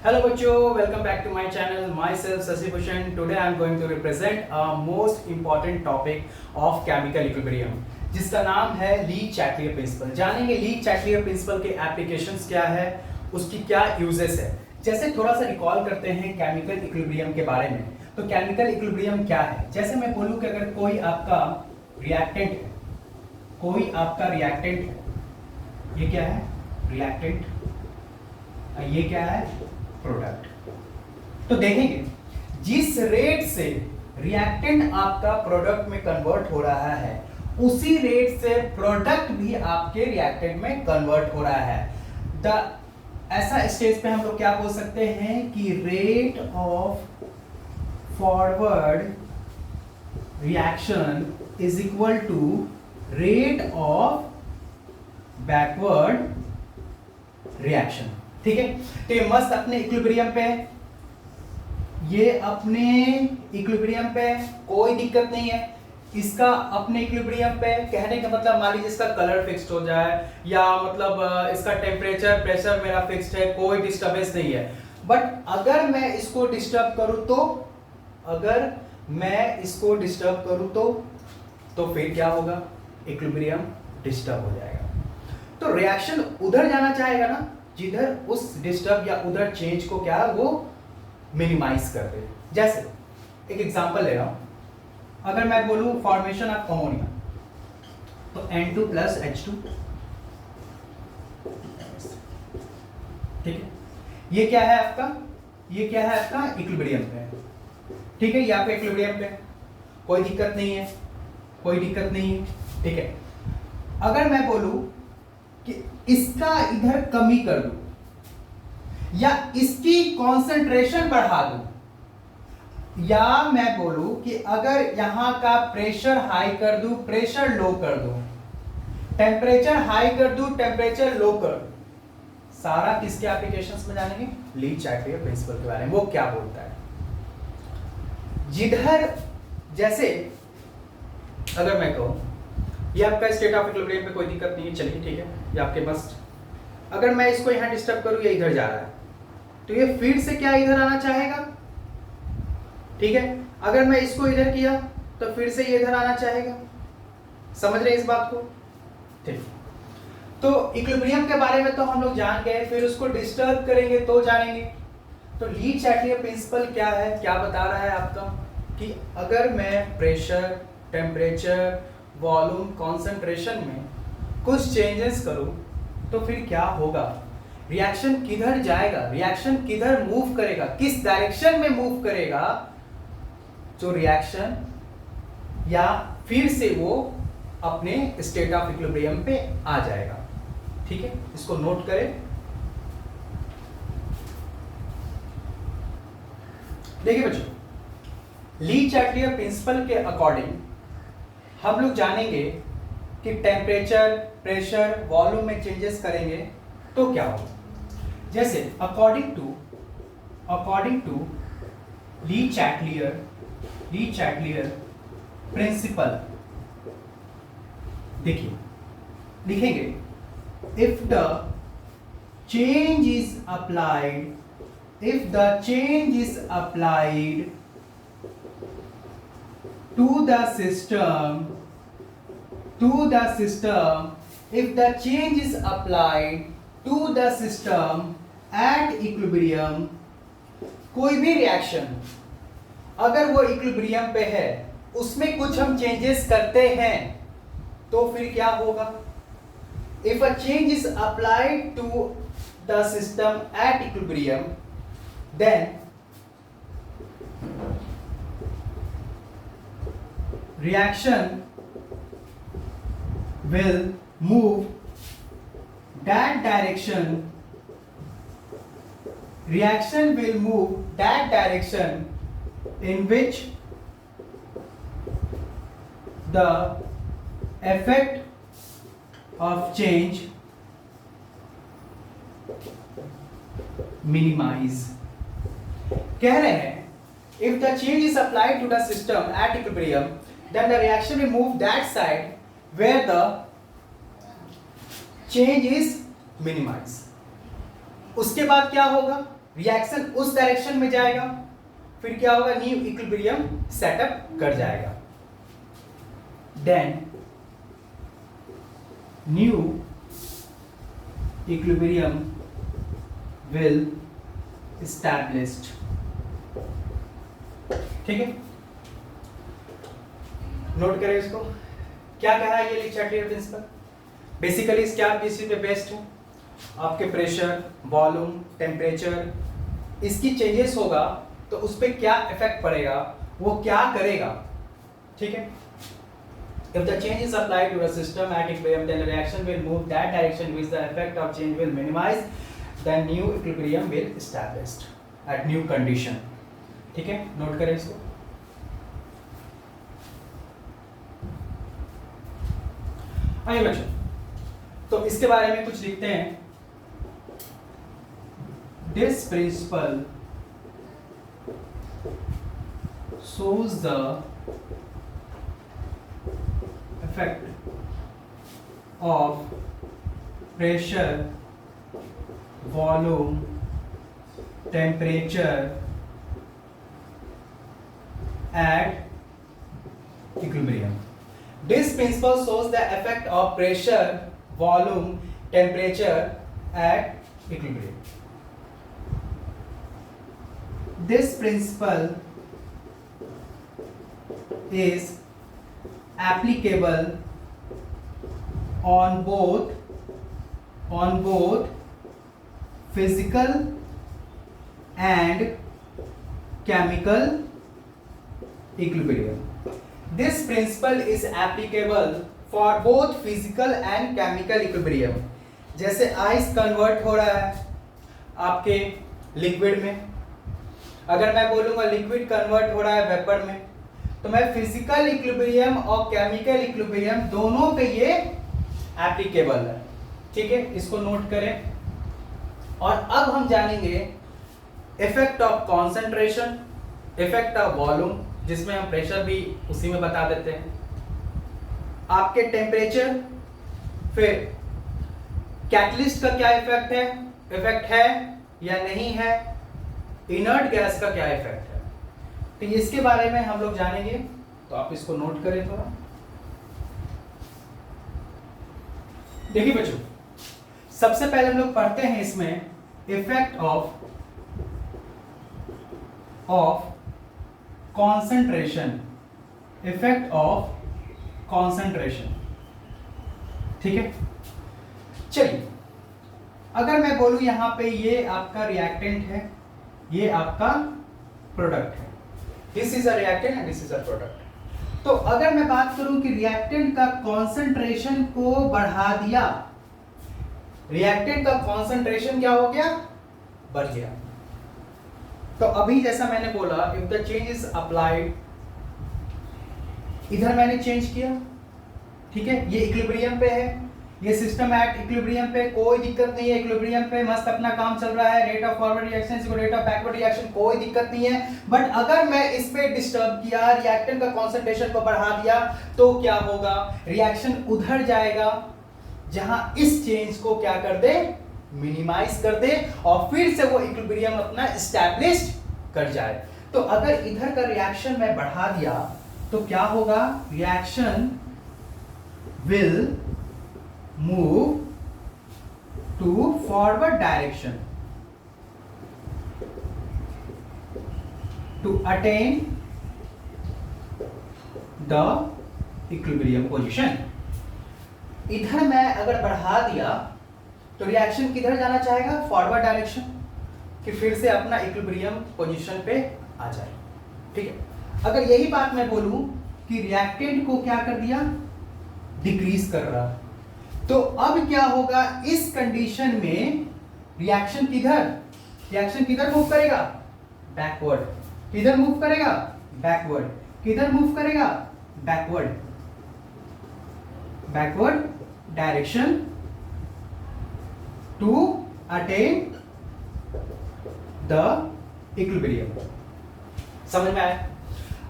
Hello बच्चों, welcome back to my channel. Myself Sasi Bhushan. Today I am going to represent a most important topic of chemical equilibrium, जिसका नाम है ली Chatelier principal. जानेंगे ली Chatelier principle के applications क्या है, उसकी क्या यूजेस है। जैसे थोड़ा सा रिकॉल करते हैं केमिकल इक्विलिब्रियम के बारे में। तो केमिकल इक्विलिब्रियम क्या है? जैसे मैं बोलूँ कि अगर कोई आपका रिएक्टेंट है, कोई आपका रिएक्टेंट है, ये क्या है? रिएक्टेंट, ये क्या है? प्रोडक्ट। तो देखेंगे जिस रेट से रिएक्टेंट आपका प्रोडक्ट में कन्वर्ट हो रहा है, उसी रेट से प्रोडक्ट भी आपके रिएक्टेंट में कन्वर्ट हो रहा है। ऐसा स्टेज पे हम लोग क्या बोल सकते हैं कि rate of forward reaction is equal to rate of backward reaction. ठीक है, तो ये मस्त अपने इक्विलिब्रियम पे, ये अपने इक्विलिब्रियम पे कोई दिक्कत नहीं है। इसका अपने इक्विलिब्रियम पे कहने का मतलब, मान लीजिए इसका कलर फिक्स्ड हो जाए या मतलब इसका टेम्परेचर प्रेशर मेरा फिक्स्ड है, कोई डिस्टर्बेंस नहीं है। बट अगर मैं इसको डिस्टर्ब करूं तो, अगर मैं इसको डिस्टर्ब करूं तो फिर क्या होगा? इक्विलिब्रियम डिस्टर्ब हो जाएगा। तो रिएक्शन उधर जाना चाहेगा ना, जिधर उस डिस्टर्ब या उधर चेंज को क्या वो मिनिमाइज कर दे। जैसे एक एग्जांपल ले रहा हूं, अगर मैं बोलूं फॉर्मेशन ऑफ अमोनिया, तो N2 प्लस H2, ठीक है, ये क्या है आपका? ये क्या है आपका? इक्विलिब्रियम पे। ठीक है, ये आपका इक्विलिब्रियम पे, कोई दिक्कत नहीं है, कोई दिक्कत नहीं है। ठीक है, अगर मैं बोलूं कि इसका इधर कमी कर दूं या इसकी कंसंट्रेशन बढ़ा दूं, या मैं बोलूं कि अगर यहां का प्रेशर हाई कर दूं, प्रेशर लो कर दूं, टेम्परेचर हाई कर दूं, टेम्परेचर लो कर दूं, सारा किसके एप्लीकेशंस में जानेंगे? ली चैटलियर प्रिंसिपल के बारे में। वो क्या बोलता है? जिधर, जैसे अगर मैं कहूं ये आपका स्टेट ऑफ इक्विलिब्रियम पे कोई दिक्कत नहीं है, चलिए ठीक है, ये आपके पास। अगर मैं इसको यहां डिस्टर्ब करूं, ये इधर जा रहा है, तो ये फिर से क्या इधर आना चाहेगा? ठीक है, अगर मैं इसको इधर किया तो फिर से ये इधर आना चाहेगा। समझ रहे इस बात को? ठीक, तो इक्विलिब्रियम के बारे में तो हम लोग जान गए, फिर उसको डिस्टर्ब करेंगे तो जानेंगे। तो ली चैटलियर प्रिंसिपल क्या है, क्या बता रहा है आपका कि अगर मैं प्रेशर, टेम्परेचर, वॉल्यूम, कंसंट्रेशन में कुछ चेंजेस करूं तो फिर क्या होगा? रिएक्शन किधर जाएगा, रिएक्शन किधर मूव करेगा, किस डायरेक्शन में मूव करेगा जो रिएक्शन, या फिर से वो अपने स्टेट ऑफ इक्विलिब्रियम पे आ जाएगा। ठीक है, इसको नोट करें। देखिए बच्चों, ली चैटलियर प्रिंसिपल के अकॉर्डिंग हम लोग जानेंगे कि टेम्परेचर, प्रेशर, वॉल्यूम में चेंजेस करेंगे तो क्या होगा। जैसे according to Le Chatelier principle, देखिए लिखेंगे, if the change is applied to the system, if the change is applied to the system at equilibrium, कोई भी रिएक्शन अगर वो इक्विलिब्रियम पे है, उसमें कुछ हम चेंजेस करते हैं तो फिर क्या होगा? if a change is applied to the system at equilibrium, then reaction will move that direction, in which the effect of change minimize। कह रहे हैं if the change is applied to the system at equilibrium, then the reaction will move that side where the change is minimized। उसके बाद क्या होगा? Reaction उस direction में जाएगा, फिर क्या होगा, न्यू इक्विलिब्रियम सेटअप कर जाएगा। Then new equilibrium will established। ठीक है, नोट करें इसको। क्या कह रहा है ये लिचार्टियर प्रिंसिपल? बेसिकली क्या किसी पे बेस्ड है, आपके प्रेशर, वॉल्यूम, टेम्परेचर, इसकी चेंजेस होगा तो उस पर क्या इफेक्ट पड़ेगा, वो क्या करेगा। ठीक है, if the change is applied to a system at equilibrium then the reaction will move that direction which the effect of change will minimize, then new equilibrium will established at new condition। ठीक है, note करें इसको। आइए बच्चों, तो इसके बारे में कुछ लिखते हैं। This principle shows the effect of pressure, volume, temperature at equilibrium। This principle shows the effect of pressure, volume, temperature at equilibrium। This principle is applicable on both physical and chemical equilibrium। This principle is applicable for both physical and chemical equilibrium। जैसे ice convert हो रहा है आपके liquid में, अगर मैं बोलूंगा liquid convert हो रहा है वेपर में, तो मैं फिजिकल इक्विलिब्रियम और केमिकल इक्विलिब्रियम दोनों पे ये एप्लीकेबल है। ठीक है, इसको नोट करें। और अब हम जानेंगे effect of concentration, effect of volume, जिसमें हम प्रेशर भी उसी में बता देते हैं, आपके टेम्परेचर, फिर कैटलिस्ट का क्या इफेक्ट है या नहीं है, इनर्ट गैस का क्या इफेक्ट है, तो इसके बारे में हम लोग जानेंगे। तो आप इसको नोट करें थोड़ा। देखिए बच्चों, सबसे पहले हम लोग पढ़ते हैं इसमें effect of concentration, effect of concentration. ठीक है, चलिए, अगर मैं बोलूं यहां पे ये आपका रिएक्टेंट है, ये आपका प्रोडक्ट है, this is a reactant and this is a product. तो अगर मैं बात करूं कि रिएक्टेंट का कॉन्सेंट्रेशन को बढ़ा दिया, रिएक्टेंट का कॉन्सेंट्रेशन क्या हो गया, बढ़ गया। तो अभी जैसा मैंने बोला, if the change is applied, इधर मैंने चेंज किया, ठीक है, ये इक्विलिब्रियम पे है, ये सिस्टम एट इक्विलिब्रियम पे, कोई दिक्कत नहीं है, इक्विलिब्रियम पे मस्त अपना काम चल रहा है, rate of forward reaction equal rate of backward reaction, कोई दिक्कत नहीं है। बट अगर मैं इस पे डिस्टर्ब किया, रिएक्टेंट का कॉन्सेंट्रेशन को बढ़ा दिया, तो क्या होगा, रिएक्शन उधर जाएगा जहां इस चेंज को क्या कर दे, मिनिमाइज कर दे, और फिर से वो इक्विलिब्रियम अपना एस्टैब्लिश कर जाए। तो अगर इधर का रिएक्शन मैं बढ़ा दिया तो क्या होगा, reaction will move to forward direction to attain the equilibrium position. इधर मैं अगर बढ़ा दिया तो रिएक्शन किधर जाना चाहेगा, फॉरवर्ड डायरेक्शन, कि फिर से अपना इक्विलिब्रियम पोजीशन पे आ जाए। ठीक है, अगर यही बात मैं बोलूं कि रिएक्टेंट को क्या कर दिया, डिक्रीज कर रहा, तो अब क्या होगा, इस कंडीशन में रिएक्शन किधर मूव करेगा, बैकवर्ड। किधर मूव करेगा, बैकवर्ड। किधर मूव करेगा, backward direction to attain the equilibrium. समझ में आया?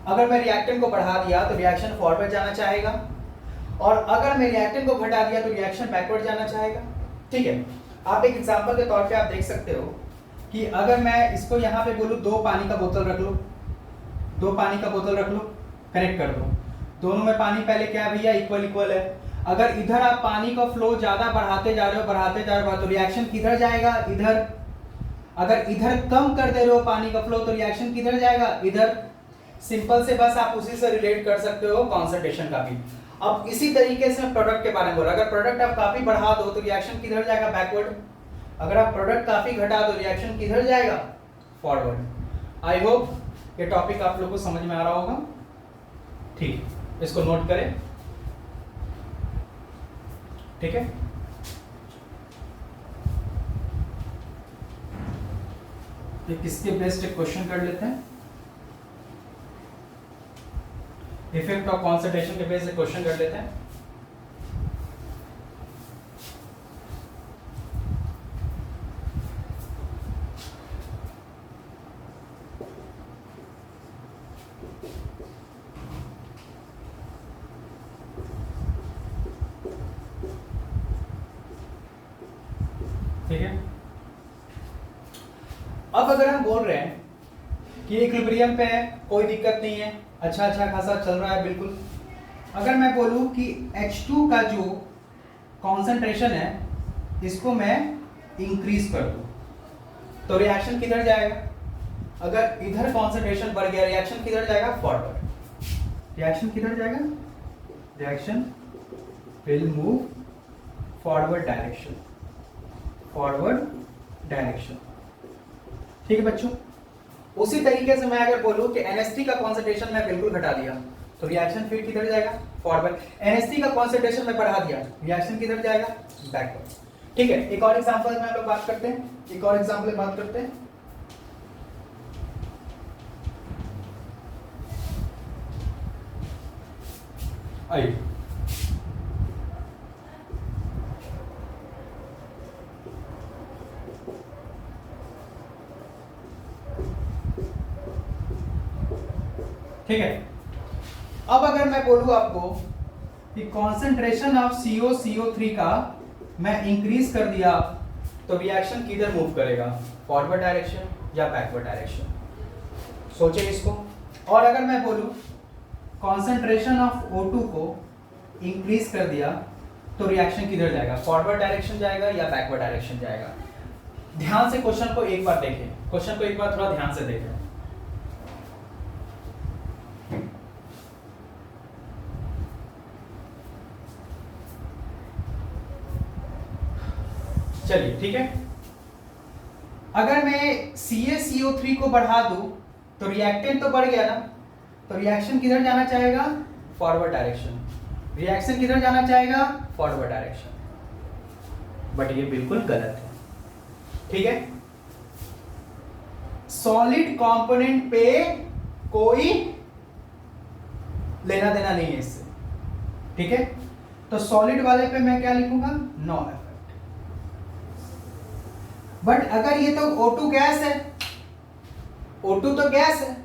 अगर मैं रिएक्टेंट को बढ़ा दिया तो रिएक्शन फॉरवर्ड जाना चाहेगा, और अगर मैं रिएक्टेंट को घटा दिया तो रिएक्शन बैकवर्ड जाना चाहेगा। ठीक है, आप एक एग्जांपल के तौर पे आप देख सकते हो, कि अगर मैं इसको यहाँ पे बोलूँ 2 पानी का बोतल रख लो, 2 पानी का बोतल रख लो, कनेक्ट कर दो, दोनों में पानी पहले क्या है भैया, इक्वल इक्वल है। अगर इधर आप पानी का फ्लो ज्यादा बढ़ाते जा रहे हो तो रिएक्शन किधर जाएगा, इधर। अगर इधर कम कर दे रहे हो पानी का फ्लो तो रिएक्शन किधर जाएगा, इधर। सिंपल से बस आप उसी से रिलेट कर सकते हो कॉन्सेंट्रेशन का भी। अब इसी तरीके से प्रोडक्ट के बारे में बोला, अगर प्रोडक्ट आप काफी बढ़ा दो तो रिएक्शन किधर जाएगा, बैकवर्ड। अगर आप प्रोडक्ट काफी घटा दो रिएक्शन किधर जाएगा, फॉरवर्ड। आई होप ये टॉपिक आप लोगों को समझ में आ रहा होगा। ठीक, इसको नोट करें, ठीक है। ये किसके बेस्ड एक क्वेश्चन कर लेते हैं, इफेक्ट ऑफ कॉन्सेंट्रेशन के बेस्ड क्वेश्चन कर लेते हैं। ठीक है, अब अगर हम बोल रहे हैं कि इक्विलिब्रियम पे है, कोई दिक्कत नहीं है, अच्छा खासा चल रहा है बिल्कुल। अगर मैं बोलूं कि H2 का जो कॉन्सेंट्रेशन है इसको मैं इंक्रीज कर दूं तो रिएक्शन किधर जाएगा, अगर इधर कॉन्सेंट्रेशन बढ़ गया रिएक्शन किधर जाएगा, फॉरवर्ड। रिएक्शन किधर जाएगा, reaction will move forward direction, forward direction. ठीक है बच्चों, उसी तरीके से मैं अगर बोलूं कि NH3 का कॉन्सेंट्रेशन मैं बिल्कुल घटा दिया तो रिएक्शन फिर किधर जाएगा, फॉरवर्ड। NH3 का कॉन्सेंट्रेशन मैं बढ़ा दिया रिएक्शन किधर जाएगा, बैकवर्ड। ठीक है, एक और एग्जांपल में हम लोग बात करते हैं, एक और एग्जांपल में बात करते हैं। आइए, ठीक है। अब अगर मैं बोलूं आपको कि कॉन्सेंट्रेशन ऑफ CO3 का मैं इंक्रीज कर दिया तो रिएक्शन किधर मूव करेगा, फॉरवर्ड डायरेक्शन या बैकवर्ड डायरेक्शन, सोचिए इसको। और अगर मैं बोलूं कॉन्सेंट्रेशन ऑफ O2 को इंक्रीज कर दिया तो रिएक्शन किधर जाएगा, फॉरवर्ड डायरेक्शन जाएगा या बैकवर्ड डायरेक्शन जाएगा। ध्यान से क्वेश्चन को एक बार देखें, क्वेश्चन को एक बार थोड़ा ध्यान से देखें। चलिए ठीक है, अगर मैं CaCO3 को बढ़ा दूं तो रिएक्टेंट तो बढ़ गया ना, तो रिएक्शन किधर जाना चाहेगा, फॉरवर्ड डायरेक्शन। रिएक्शन किधर जाना चाहेगा, फॉरवर्ड डायरेक्शन। बट ये बिल्कुल गलत है, ठीक है। सॉलिड कंपोनेंट पे कोई लेना देना नहीं है इससे, ठीक है। तो सॉलिड वाले पे मैं क्या लिखूंगा, नो इफेक्ट। बट अगर ये तो O2 गैस है, O2 तो गैस है,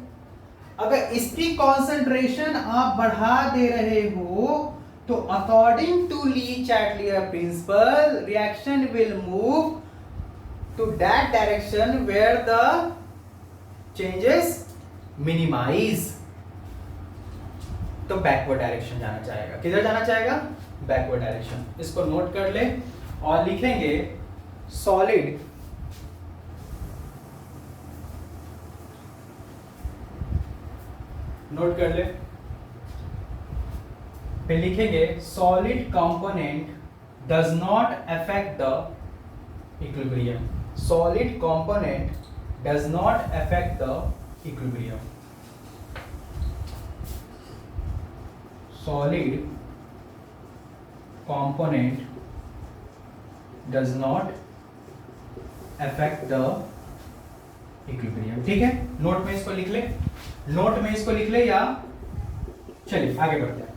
अगर इसकी कॉन्सेंट्रेशन आप बढ़ा दे रहे हो तो according to Le Chatelier principle reaction will move to that direction where the changes minimize. तो बैकवर्ड डायरेक्शन जाना चाहेगा, किधर जाना चाहेगा, बैकवर्ड डायरेक्शन। इसको नोट कर ले और लिखेंगे सॉलिड नोट कर ले, फिर लिखेंगे solid component does not affect the equilibrium, solid component does not affect the equilibrium, solid component does not affect the equilibrium. ठीक है, नोट में इसको लिख ले, नोट में इसको लिख ले, या चलिए आगे बढ़ते हैं।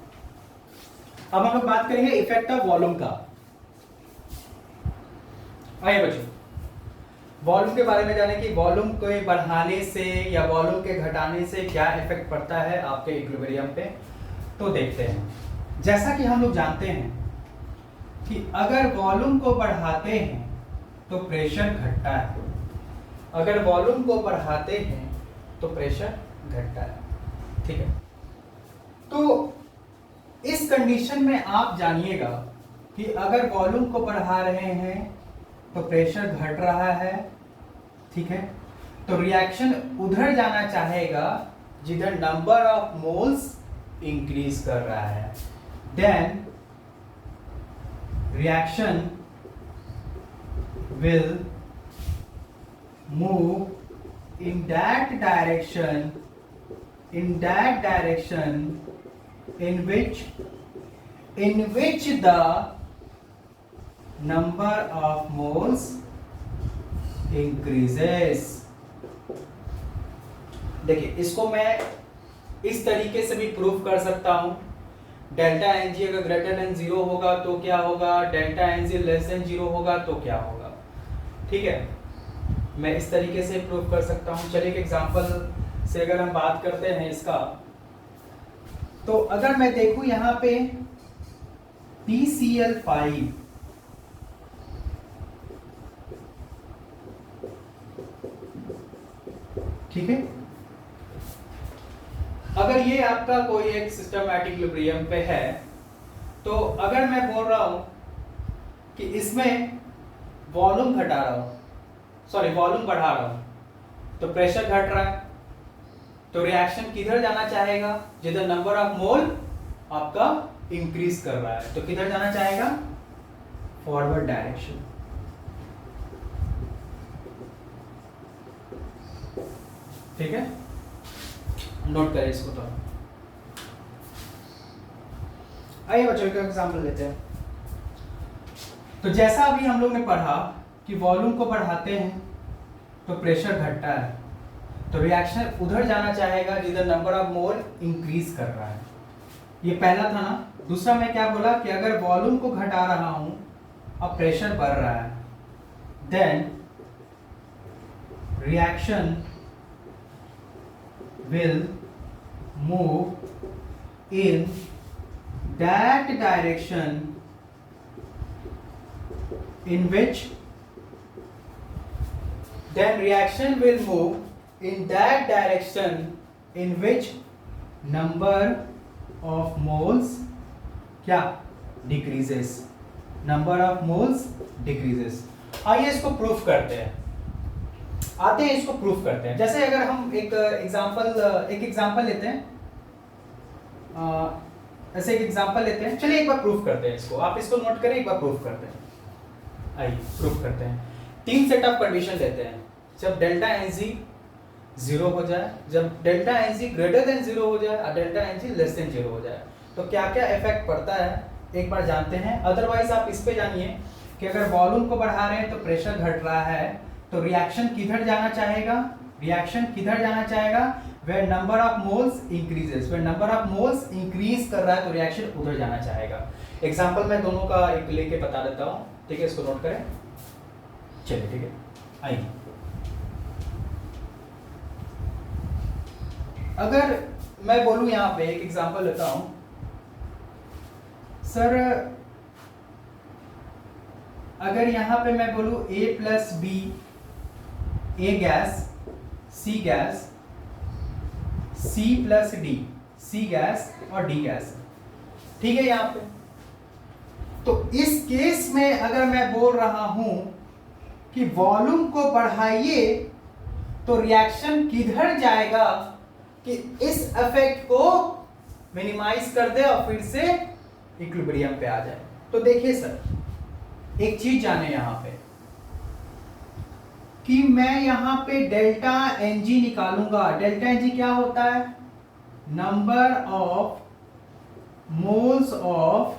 अब हम लोग बात करेंगे इफेक्ट ऑफ वॉल्यूम का। आइए बच्चों, वॉल्यूम के बारे में जाने कि वॉल्यूम को बढ़ाने से या वॉल्यूम के घटाने से क्या इफेक्ट पड़ता है आपके इक्विलिब्रियम पे, तो देखते हैं। जैसा कि हम लोग जानते हैं कि अगर वॉल्यूम को बढ़ाते हैं तो प्रेशर घटता है, अगर वॉल्यूम को बढ़ाते हैं तो प्रेशर घटता है, ठीक है। तो इस कंडीशन में आप जानिएगा कि अगर वॉल्यूम को बढ़ा रहे हैं तो प्रेशर घट रहा है, ठीक है। तो रिएक्शन उधर जाना चाहेगा जिधर नंबर ऑफ मोल्स इंक्रीज कर रहा है। Then reaction will move in that direction in which the number of moles increases। देखिए, इसको मैं इस तरीके से भी प्रूफ कर सकता हूं। डेल्टा एन जी अगर ग्रेटर देन 0 होगा तो क्या होगा, delta n g less than 0 होगा तो क्या होगा, ठीक है। मैं इस तरीके से प्रूफ कर सकता हूं। चलिए एक एग्जांपल से अगर हम बात करते हैं इसका, तो अगर मैं देखूं यहां पे PCl5 ठीक है, अगर ये आपका कोई एक सिस्टमैटिक इक्विलिब्रियम पे है, तो अगर मैं बोल रहा हूं कि इसमें वॉल्यूम घटा रहा हूं, सॉरी वॉल्यूम बढ़ा रहा हूं, तो प्रेशर घट रहा है, तो रिएक्शन किधर जाना चाहेगा, जिधर नंबर ऑफ मोल आपका इंक्रीज कर रहा है, तो किधर जाना चाहेगा, फॉरवर्ड डायरेक्शन, ठीक है। नोट करें इसको। तो आइए बच्चों का एग्जांपल लेते हैं। तो जैसा अभी हम लोग ने पढ़ा कि वॉल्यूम को बढ़ाते हैं तो प्रेशर घटता है, तो रिएक्शन उधर जाना चाहेगा जिधर नंबर ऑफ मोल इंक्रीज कर रहा है। ये पहला था ना। दूसरा मैं क्या बोला कि अगर वॉल्यूम को घटा रहा हूं अब प्रेशर बढ़ रहा है, then reaction will move in that direction in which then reaction will move in that direction in which number of moles क्या decreases, number of moles decreases। आइए इसको प्रूफ करते हैं, आते हैं इसको प्रूफ करते हैं। जैसे अगर हम एक एग्जांपल लेते हैं, ऐसे एक एग्जांपल लेते हैं। चलिए एक बार प्रूफ करते हैं इसको, आप इसको नोट करें, एक बार प्रूफ करते हैं। आइए प्रूफ करते हैं। 3 सेट ऑफ कंडीशन लेते हैं। जब डेल्टा एनजी 0 हो जाए, जब डेल्टा एनजी ग्रेटर देन 0 हो जाए और डेल्टा एनजी लेस देन 0 हो जाए, तो क्या क्या इफेक्ट पड़ता है एक बार जानते हैं। अदरवाइज आप इस पे जानिए कि अगर वॉल्यूम को बढ़ा रहे हैं तो प्रेशर घट रहा है, तो रिएक्शन किधर जाना चाहेगा, रिएक्शन किधर जाना चाहेगा, where number of moles increases, where number of moles increase कर रहा है तो रिएक्शन उधर जाना चाहेगा। एग्जांपल मैं दोनों का एक लेके बता देता हूं, ठीक है, इसको नोट करें। चलिए ठीक है, आइए। अगर मैं बोलूं यहां पे एक एग्जांपल लेता हूं, सर अगर यहां पे मैं बोलूं A plus B, A gas, C gas, C plus D, C gas और D गैस, ठीक है यहां पे। तो इस केस में अगर मैं बोल रहा हूं कि वॉल्यूम को बढ़ाइए तो रिएक्शन किधर जाएगा कि इस इफेक्ट को मिनिमाइज कर दे और फिर से इक्विलिब्रियम पे आ जाए। तो देखिए सर, एक चीज जाने यहां पे कि मैं यहां पे डेल्टा एनजी निकालूंगा। डेल्टा एनजी क्या होता है, number of moles of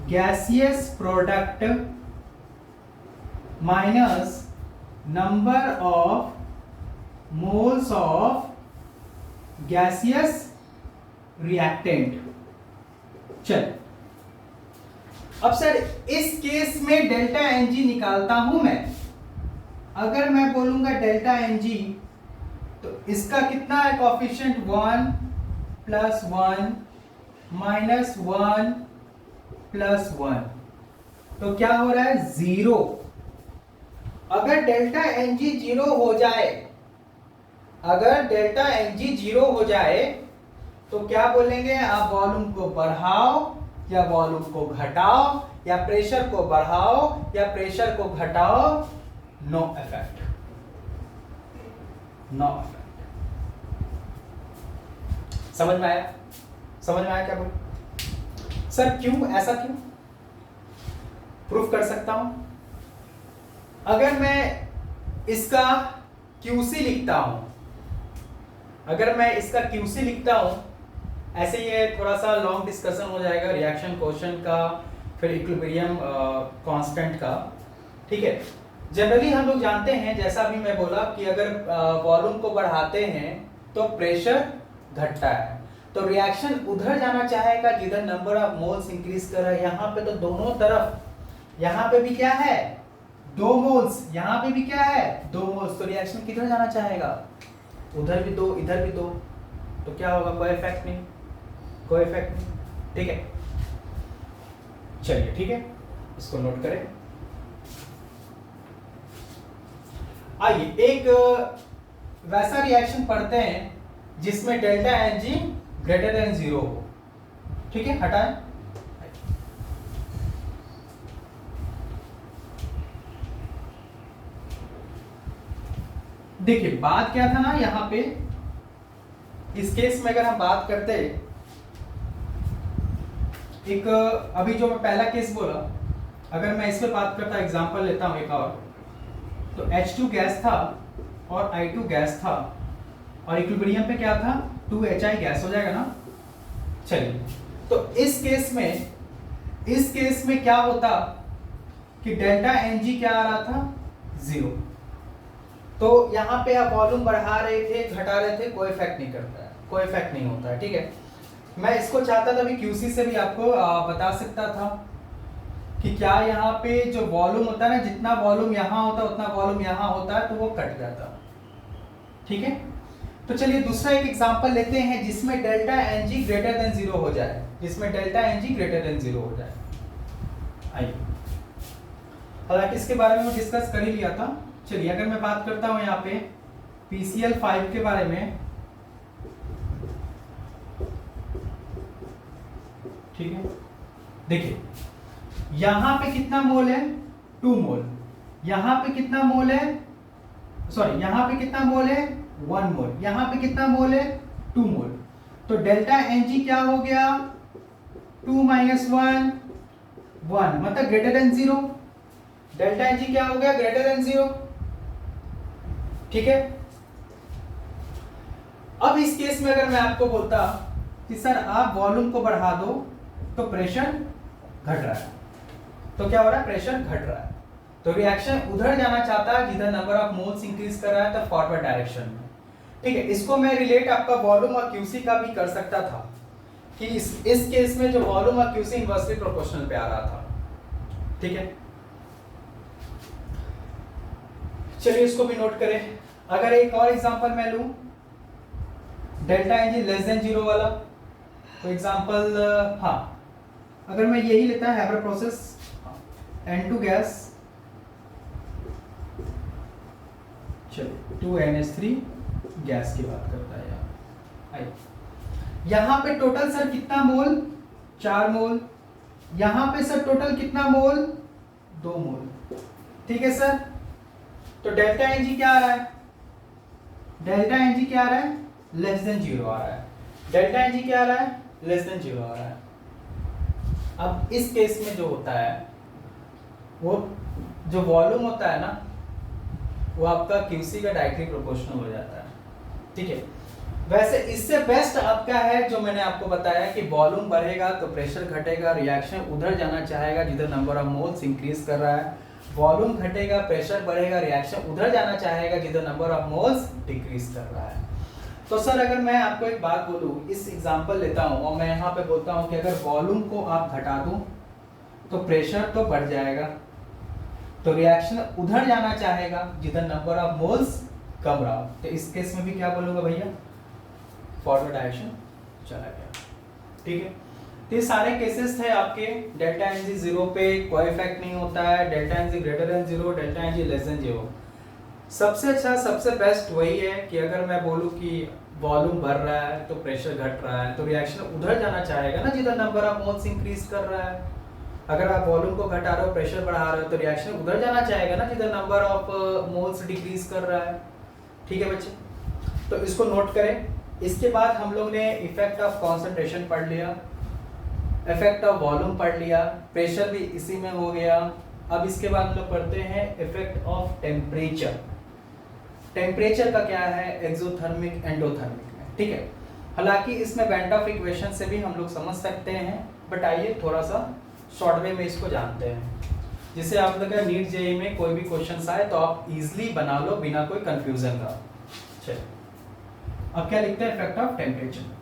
gaseous product minus number of moles of gaseous reactant. चल अब सर इस केस में डेल्टा एनजी निकालता हूं मैं। अगर मैं बोलूंगा डेल्टा एनजी तो इसका कितना है कोएफिशिएंट, 1 प्लस 1 माइनस 1 प्लस 1, तो क्या हो रहा है 0। अगर डेल्टा एन जी जीरो हो जाए, अगर डेल्टा एन जी जीरो हो जाए तो क्या बोलेंगे, आप वॉल्यूम को बढ़ाओ या वॉल्यूम को घटाओ या प्रेशर को बढ़ाओ या प्रेशर को घटाओ, नो इफेक्ट, नो इफेक्ट। समझ में आया? समझ में आया क्या बोल सर? क्यों ऐसा, क्यों प्रूफ कर सकता हूं? अगर मैं इसका QC लिखता हूं, अगर मैं इसका QC लिखता हूं, ऐसे ये थोड़ा सा लॉन्ग डिस्कशन हो जाएगा रिएक्शन क्वेश्चन का, फिर इक्विलिब्रियम कांस्टेंट का, ठीक है। जनरली हम लोग जानते हैं, जैसा अभी मैं बोला कि अगर वॉल्यूम को बढ़ाते हैं तो प्रेशर घटता है, तो रिएक्शन उधर जाना चाहेगा जिधर नंबर ऑफ मोल्स इंक्रीज कर रहा है। यहाँ पे तो दोनों तरफ, यहाँ पे भी क्या है 2 मोल्स, यहाँ पे भी क्या है 2 मोल्स, तो रिएक्शन किधर जाना चाहेगा, उधर भी 2 इधर भी 2, तो क्या होगा, कोई इफेक्ट नहीं, कोई इफेक्ट नहीं, ठीक है। चलिए ठीक है, इसको नोट करें। आइए एक वैसा रिएक्शन पढ़ते हैं जिसमें delta n g greater than 0 हो, ठीक है, हटाएं। देखिए बात क्या था ना, यहां पे इस केस में अगर हम बात करते, एक अभी जो मैं पहला केस बोला, अगर मैं इस पे बात करता, एग्जांपल लेता हूं एक और, तो H2 गैस था और I2 गैस था और इक्विलिब्रियम पे क्या था 2HI गैस हो जाएगा ना। चलिए, तो इस केस में क्या होता कि डेल्टा Ng क्या आ रहा था 0, तो यहां पे आप वॉल्यूम बढ़ा रहे थे घटा रहे थे, कोई इफेक्ट नहीं करता है, कोई इफेक्ट नहीं होता है, ठीक है। मैं इसको चाहता था अभी QC से भी आपको बता सकता था कि क्या यहाँ पे जो वॉल्यूम होता है ना, जितना वॉल्यूम यहाँ होता है उतना वॉल्यूम यहाँ होता है, तो वो कट जाता, ठीक है। तो चलिए दूसरा एक एग्जांपल लेते हैं जिसमें डेल्टा Ng ग्रेटर देन 0 हो जाए, जिसमें डेल्टा Ng ग्रेटर देन 0 हो जाए। आइए, हालांकि इसके बारे में डिस्कस कर ही लिया था। चलिए अगर मैं बात करता हूं यहाँ पे PCl5 के बारे में, ठीक है, देखिए यहां पे कितना मोल है 2 मोल, यहां पे कितना मोल है, सॉरी यहां पे कितना मोल है 1 मोल, यहां पे कितना मोल है 2 मोल, तो डेल्टा Ng क्या हो गया 2 - 1 1, मतलब ग्रेटर देन 0, डेल्टा Ng क्या हो गया ग्रेटर देन 0, ठीक है। अब इस केस में अगर मैं आपको बोलता कि सर आप वॉल्यूम को बढ़ा दो तो प्रेशर घट रहा है, तो क्या हो रहा है, प्रेशर घट रहा है, तो रिएक्शन उधर जाना चाहता है जिधर नंबर ऑफ मोल्स इंक्रीज कर रहा है, तो फॉरवर्ड डायरेक्शन में, ठीक है। इसको मैं रिलेट आपका वॉल्यूम और QC का भी कर सकता था कि इस केस में जो वॉल्यूम और QC इनवर्सली प्रोपोर्शनल पे आ रहा था, ठीक है। चलिए इसको भी नोट करें। अगर एक और एग्जांपल मैं लूं डेल्टा Ng लेस देन 0 वाला, तो एग्जांपल हाँ, अगर मैं यही लेता है हैबर प्रोसेस, N2 गैस, चलिए 2NH3 गैस की बात करता है यार। यहां पे टोटल सर कितना मोल 4 मोल, यहां पे सर टोटल कितना मोल 2 मोल, ठीक है सर। तो डेल्टा Ng क्या आ रहा है, डेल्टा Ng क्या आ रहा है लेस देन 0 आ रहा है, डेल्टा Ng क्या आ रहा है लेस देन 0 आ रहा है। अब इस केस में जो होता है, वो जो वॉल्यूम होता है ना, वो आपका QC का डायरेक्टली प्रोपोर्शनल हो जाता है, ठीक है। वैसे इससे बेस्ट आपका है जो मैंने आपको बताया कि वॉल्यूम बढ़ेगा तो प्रेशर घटेगा, रिएक्शन उधर जाना चाहेगा जिधर नंबर ऑफ मोल्स इंक्रीज कर रहा है, वॉल्यूम घटेगा प्रेशर बढ़ेगा, रिएक्शन उधर जाना चाहेगा जिधर नंबर ऑफ मोल्स डिक्रीज कर रहा है। तो सर अगर मैं आपको एक बात बोलूं, इस एग्जांपल लेता हूं और मैं यहाँ पे बोलता हूं कि अगर वॉल्यूम को आप घटा दूं तो प्रेशर तो बढ़ जाएगा, तो रिएक्शन उधर जाना चाहेगा जिधर नंबर ऑफ मोल्स कम रहा हो, तो इस केस में भी क्या बोलूंगा भैया, फॉरवर्ड डायरेक्शन चला गया, ठीक है। तो ये सारे केसेस थे आपके। डेल्टा एन जी जीरो पे कोई इफेक्ट नहीं होता है, delta n g greater than zero, delta n g less than zero. सबसे अच्छा सबसे बेस्ट वही है कि अगर मैं बोलूँ कि वॉल्यूम बढ़ रहा है तो प्रेशर घट रहा है, तो रिएक्शन उधर जाना चाहेगा ना जिधर नंबर ऑफ मोल्स इंक्रीज कर रहा है। अगर आप वॉल्यूम को घटा रहे हो, प्रेशर बढ़ा रहे हो, तो रिएक्शन उधर जाना चाहेगा ना जिधर नंबर ऑफ मोल्स डिक्रीज कर रहा है। ठीक है बच्चे, तो इसको नोट करें। इसके बाद हम लोग ने इफेक्ट ऑफ कॉन्सेंट्रेशन पढ़ लिया, इफेक्ट ऑफ वॉल्यूम पढ़ लिया, प्रेशर भी इसी में हो गया। अब इसके बाद हम लोग पढ़ते हैं इफेक्ट ऑफ टेम्परेचर। टेम्परेचर का क्या है एक्सोथर्मिक एंडोथर्मिक में, ठीक है। हालांकि इसमें बैंड ऑफ इक्वेशन से भी हम लोग समझ सकते हैं, बट आइए थोड़ा सा शॉर्ट वे में इसको जानते हैं, जिससे आप लोग का नीट जेईई में कोई भी क्वेश्चन आए तो आप इजीली बना लो बिना कोई कंफ्यूजन का। चलिए अब क्या लिखते हैं effect of temperature.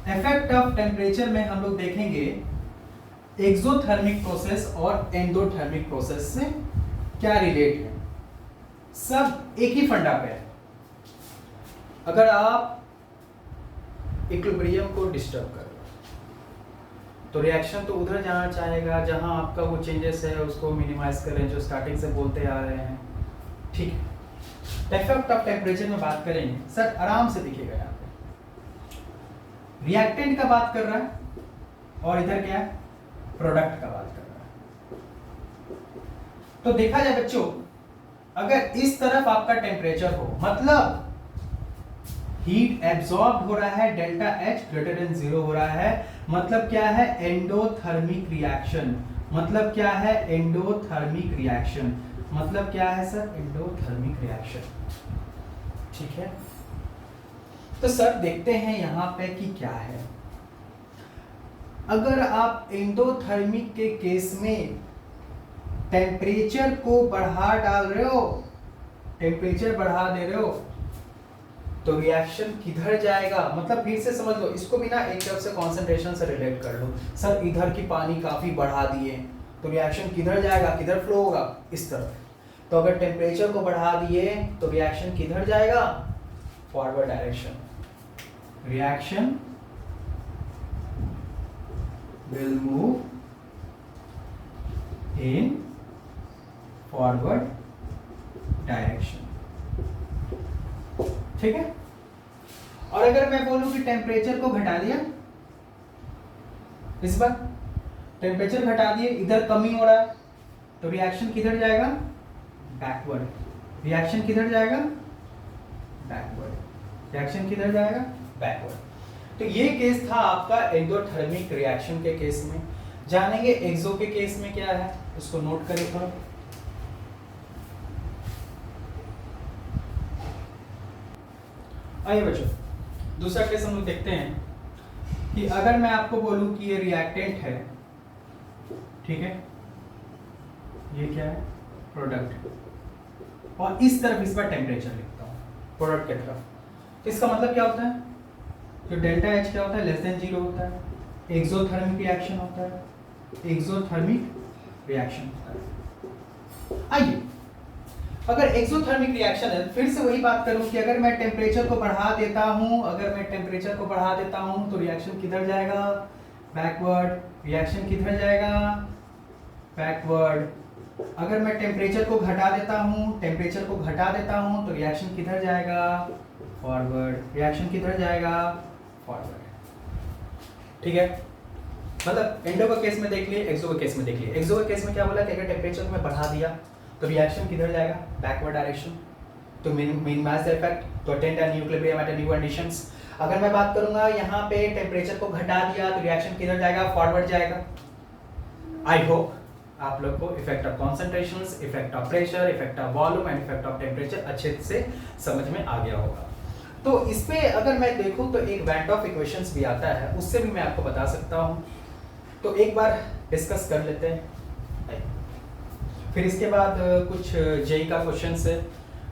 Effect of temperature में हम लोग देखेंगे एक्सोथर्मिक प्रोसेस और एंडोथर्मिक प्रोसेस से क्या रिलेट है। सब एक ही फंडा पे है। अगर आप इक्विलिब्रियम को डिस्टर्ब कर तो रिएक्शन तो उधर जाना चाहेगा जहां आपका वो चेंजेस है उसको मिनिमाइज करें, जो स्टार्टिंग से बोलते आ रहे हैं। ठीक है, इफेक्ट ऑफ टेम्परेचर में बात करेंगे सर, आराम से दिखेगा यहाँ पे रिएक्टेंट का बात कर रहा है और इधर क्या है प्रोडक्ट का बात कर रहा है। तो देखा जाए बच्चों, अगर इस तरफ आपका टेम्परेचर हो मतलब हीट एब्सॉर्ब हो रहा है, delta H greater than zero हो रहा है, मतलब क्या है एंडोथर्मिक रिएक्शन। मतलब क्या है एंडोथर्मिक रिएक्शन, मतलब क्या है सर एंडोथर्मिक रिएक्शन। ठीक है, तो सर देखते हैं यहां पे कि क्या है। अगर आप एंडोथर्मिक के केस में टेम्परेचर को बढ़ा डाल रहे हो, टेम्परेचर बढ़ा दे रहे हो, तो रिएक्शन किधर जाएगा। मतलब फिर से समझ लो, इसको भी ना एक तरफ से कंसंट्रेशन से रिलेट कर लो। सर इधर की पानी काफी बढ़ा दिए तो रिएक्शन किधर जाएगा, किधर फ्लो होगा, इस तरफ। तो अगर टेम्परेचर को बढ़ा दिए तो रिएक्शन किधर जाएगा, forward direction. Reaction will move in forward direction। ठीक है, और अगर मैं बोलूं कि टेम्परेचर को घटा दिया, इस बार टेम्परेचर घटा दिए, इधर कमी हो रहा है, तो रिएक्शन किधर जाएगा, बैकवर्ड। रिएक्शन किधर जाएगा, बैकवर्ड। रिएक्शन किधर जाएगा, बैकवर्ड। तो ये केस था आपका एंडोथर्मिक रिएक्शन के केस में। जानेंगे एक्सो के केस में क्या है, इसको नोट करें थोड़ा। आइए बच्चों, दूसरा केस हम लोग देखते हैं कि अगर मैं आपको बोलूं कि ये रिएक्टेंट है, ठीक है, ये क्या है प्रोडक्ट, और इस तरफ इस पर टेम्परेचर लिखता हूं प्रोडक्ट की तरफ, तो इसका मतलब क्या होता है, जो डेल्टा एच क्या होता है लेस देन जीरो होता है, एक्सोथर्मिक रिएक्शन होता है, एक्सोथर्मिक रिएक्शन होता है। आइए, अगर एक्सोथर्मिक रिएक्शन है, फिर से वही बात करूं कि अगर मैं टेम्परेचर को बढ़ा देता हूं, अगर मैं टेम्परेचर को बढ़ा देता हूं तो रिएक्शन किधर जाएगा, बैकवर्ड। रिएक्शन किधर जाएगा, बैकवर्ड। अगर मैं टेम्परेचर को घटा देता हूं, टेम्परेचर को घटा देता हूं तो रिएक्शन किधर जाएगा, फॉरवर्ड। रिएक्शन किधर जाएगा, फॉरवर्ड। ठीक है, मतलब एंडो का केस में देख लिए, एक्सो का केस में देख लिए। एक्सो के केस में क्या बोला कि अगर टेम्परेचर में बढ़ा दिया तो रिएक्शन किधर जाएगा, बैकवर्ड डायरेक्शन, तो मिनिमाइज द इफेक्ट, तो attend an equilibrium at new conditions. अगर मैं बात करूंगा यहाँ पे टेम्परेचर को घटा दिया तो रिएक्शन किधर जाएगा, फॉरवर्ड जाएगा। आई होप आप लोग को effect of concentrations, effect of pressure, effect of volume and effect of temperature अच्छे से समझ में आ गया होगा। तो इस पे अगर मैं देखूं तो एक बैंड ऑफ इक्वेशंस भी आता है, उससे भी मैं आपको बता सकता हूं। तो एक बार डिस्कस कर लेते हैं, फिर इसके बाद कुछ जेई का क्वेश्चन है,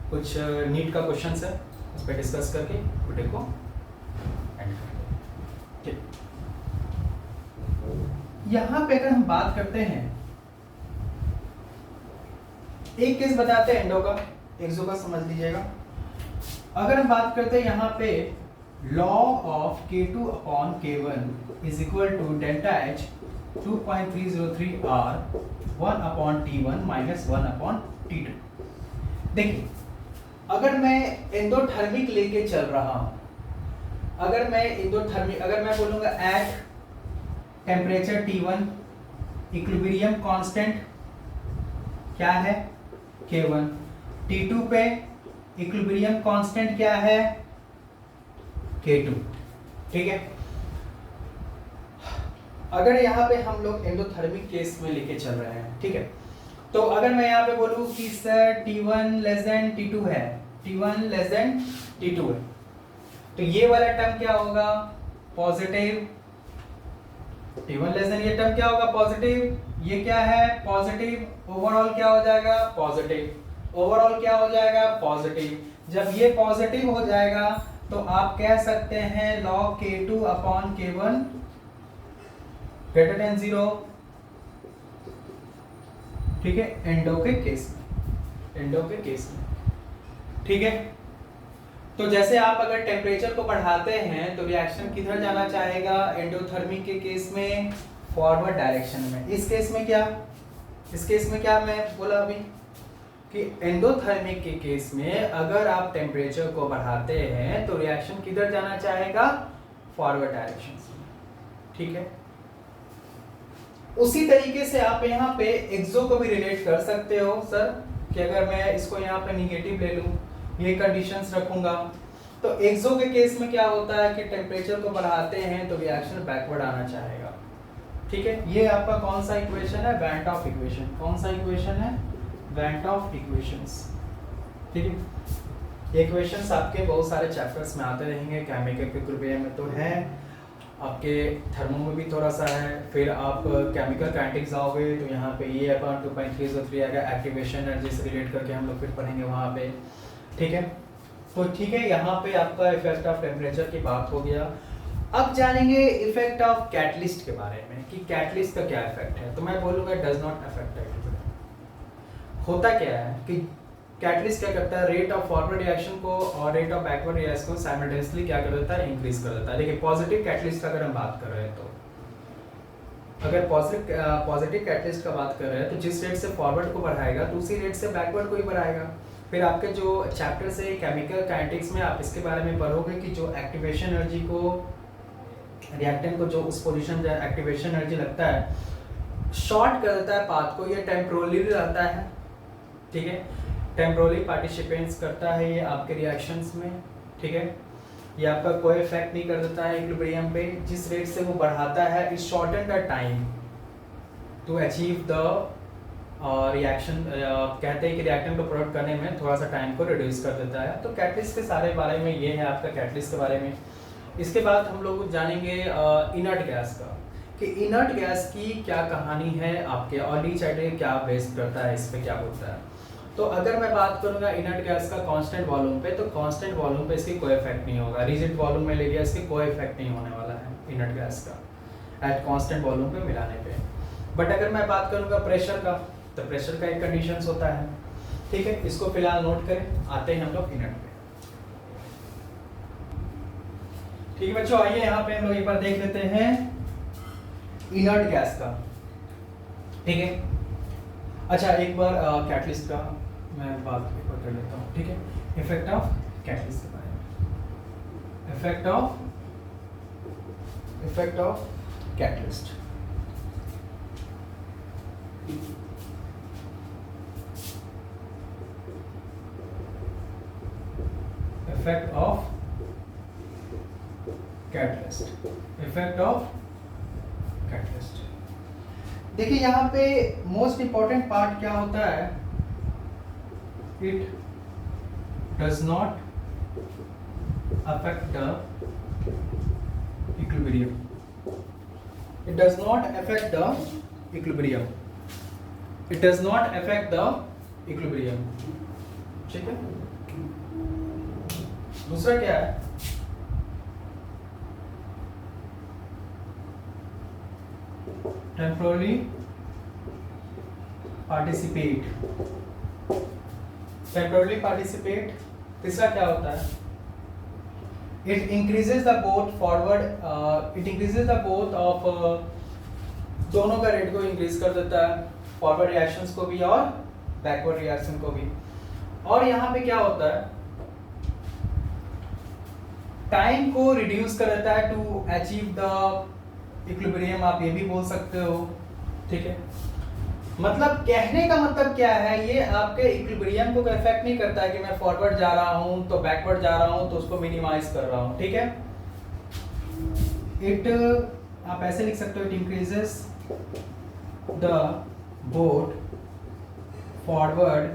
कुछ नीट का क्वेश्चन है, उस पर डिस्कस करके वीडियो को एंड करते हैं। यहाँ पे अगर हम बात करते हैं एक केस बताते हैं एंडो का, एक्सो का समझ लीजिएगा। अगर हम बात करते हैं यहाँ पे log of K2 upon K1 is equal to delta H 2.303 R 1 upon T1 minus 1 upon T2। देखिए अगर मैं एंडोथर्मिक लेके चल रहा हूं, अगर मैं बोलूंगा at temperature T1 equilibrium constant क्या है K1, T2 पे इक्विलिब्रियम कांस्टेंट क्या है K2, ठीक है। अगर यहाँ पे हम लोग एंडोथर्मिक केस में लेके चल रहे हैं, ठीक है, तो अगर मैं यहाँ पे बोलूँ कि sir T1 less than T2 है, T1 लेस देन T2 है, तो ये वाला टर्म क्या होगा पॉजिटिव, T1 लेस देन ये टर्म क्या होगा पॉजिटिव, ये क्या है पॉजिटिव, ओवरऑल क्या हो जाएगा पॉजिटिव, ओवरऑल क्या हो जाएगा पॉजिटिव। जब ये पॉजिटिव हो जाएगा तो आप कह सकते हैं log K2 upon K1 greater than 0, ठीक है, एंडो के केस में, ठीक है। तो जैसे आप अगर टेम्परेचर को बढ़ाते हैं तो रिएक्शन किधर जाना चाहेगा एंडोथर्मिक के केस में फॉरवर्ड डायरेक्शन में। इस केस में क्या मैं बोला अभी कि एंडोथर्मिक के केस में अगर आप टेम्परेचर को बढ़ाते हैं तो रिएक्शन किधर जाना चाहेगा फॉरवर्ड डायरेक्शन में, ठीक है। उसी तरीके से आप यहाँ पे एक्सो को भी रिलेट कर सकते हो सर कि अगर मैं इसको यहाँ पे निगेटिव ले लूँ, ये कंडीशंस रखूंगा, तो एक्सो के केस में क्या होता है कि टेम्परेचर को बढ़ाते हैं तो रिएक्शन बैकवर्ड आना चाहेगा, ठीक है। ये आपका कौन सा इक्वेशन है वैन टॉप इक्वेशन, कौन सा इक्वेशन है वैन टॉप इक्वेशंस, ठीक है। इक्वेशंस आपके बहुत सारे चैप्टर्स में आते रहेंगे, केमिकल इक्विलिब्रियम में तो है, आपके थर्मो में भी थोड़ा सा है, फिर आप केमिकल काइनेटिक्स आओगे तो यहाँ पे ये अपन 2.303 आएगा, एक्टिवेशन एनर्जी से रिलेट करके हम लोग फिर पढ़ेंगे वहाँ पे, ठीक है। तो ठीक है, यहाँ पे आपका इफेक्ट ऑफ टेम्परेचर की बात हो गया। अब जानेंगे इफेक्ट ऑफ कैटलिस्ट के बारे में कि कैटलिस्ट का क्या इफेक्ट है। तो मैं बोलूँगा डज नॉट अफेक्ट इट। होता क्या है कि कैटलिस्ट क्या करता है, रेट ऑफ फॉरवर्ड रिएक्शन को और रेट ऑफ बैकवर्ड रिएक्शन को साइमल्टेनियसली क्या कर देता है इंक्रीज कर देता है। देखिए पॉजिटिव कैटलिस्ट का अगर हम बात कर रहे हैं तो अगर पॉजिटिव कैटलिस्ट का बात कर रहे हैं तो जिस रेट से फॉरवर्ड को बढ़ाएगा तो उसी रेट से बैकवर्ड को ही बढ़ाएगा। फिर आपके जो चैप्टर से केमिकल काइनेटिक्स में आप इसके बारे में पढ़ोगे कि जो एक्टिवेशन एनर्जी को रिएक्टेंट को जो उस पोजीशन एक्टिवेशन एनर्जी लगता है शॉर्ट कर देता है पाथ को, ये टेम्पोरली रहता है, ठीक है, टेम्पोरली पार्टिसिपेट्स करता है ये आपके रिएक्शंस में, ठीक है। ये आपका कोई इफेक्ट नहीं कर देता है इक्विलिब्रियम पे। जिस रेट से वो बढ़ाता है it shorten the time to achieve the reaction, कहते हैं कि रिएक्टेंट को प्रोडक्ट करने में थोड़ा सा टाइम को रिड्यूस कर देता है। तो कैटलिस्ट के सारे बारे में ये है आपका कैटलिस्ट के बारे में। इसके बाद हम लोग जानेंगे इनर्ट गैस का कि इनर्ट गैस की क्या कहानी है आपके और डीचाइड्रेट क्या बेस्ड करता है, इस पे क्या होता है। तो अगर मैं बात करूंगा इनर्ट गैस का कांस्टेंट वॉल्यूम पे, तो कांस्टेंट वॉल्यूम पे इसकी कोई इफेक्ट नहीं होगा। रिजिड वॉल्यूम में ले लिया इसके कोई इफेक्ट नहीं होने वाला है इनर्ट गैस का एट कांस्टेंट वॉल्यूम पे मिलाने पे। बट अगर मैं बात करूंगा प्रेशर का, तो प्रेशर का एक कंडीशंस होता है, ठीक है। इसको फिलहाल नोट करें, आते हैं हम लोग इनर्ट पे। ठीक है बच्चों, आइए यहाँ पे हम लोग एक बार देख लेते हैं इनर्ट गैस का, ठीक है। अच्छा एक बार कैटलिस्ट का मैं बात कर लेता हूँ, ठीक है। इफेक्ट ऑफ कैटलिस्ट के बारे में, effect of catalyst. Effect of catalyst, effect of catalyst. देखिए यहाँ पे मोस्ट इंपॉर्टेंट पार्ट क्या होता है, it does not affect the equilibrium, it does not affect the equilibrium, it does not affect the equilibrium, ठीक है। दूसरा क्या है, temporarily participate टेम्पोरली पार्टिसिपेट, तीसरा क्या होता है, it increases the both forward, it increases the both of, दोनों का रेट को इंक्रीज कर देता है, फॉरवर्ड रिएक्शंस को भी और बैकवर्ड रिएक्शन को भी। और यहाँ पे क्या होता है, टाइम को रिड्यूस कर देता है टू अचीव द इक्विलिब्रियम, आप ये भी बोल सकते हो, ठीक है। मतलब कहने का मतलब क्या है, ये आपके इक्विलिब्रियम को इफेक्ट नहीं करता है कि मैं फॉरवर्ड जा रहा हूं तो बैकवर्ड जा रहा हूं तो उसको मिनिमाइज कर रहा हूं, ठीक है। इट, आप ऐसे लिख सकते हो, it increases the both forward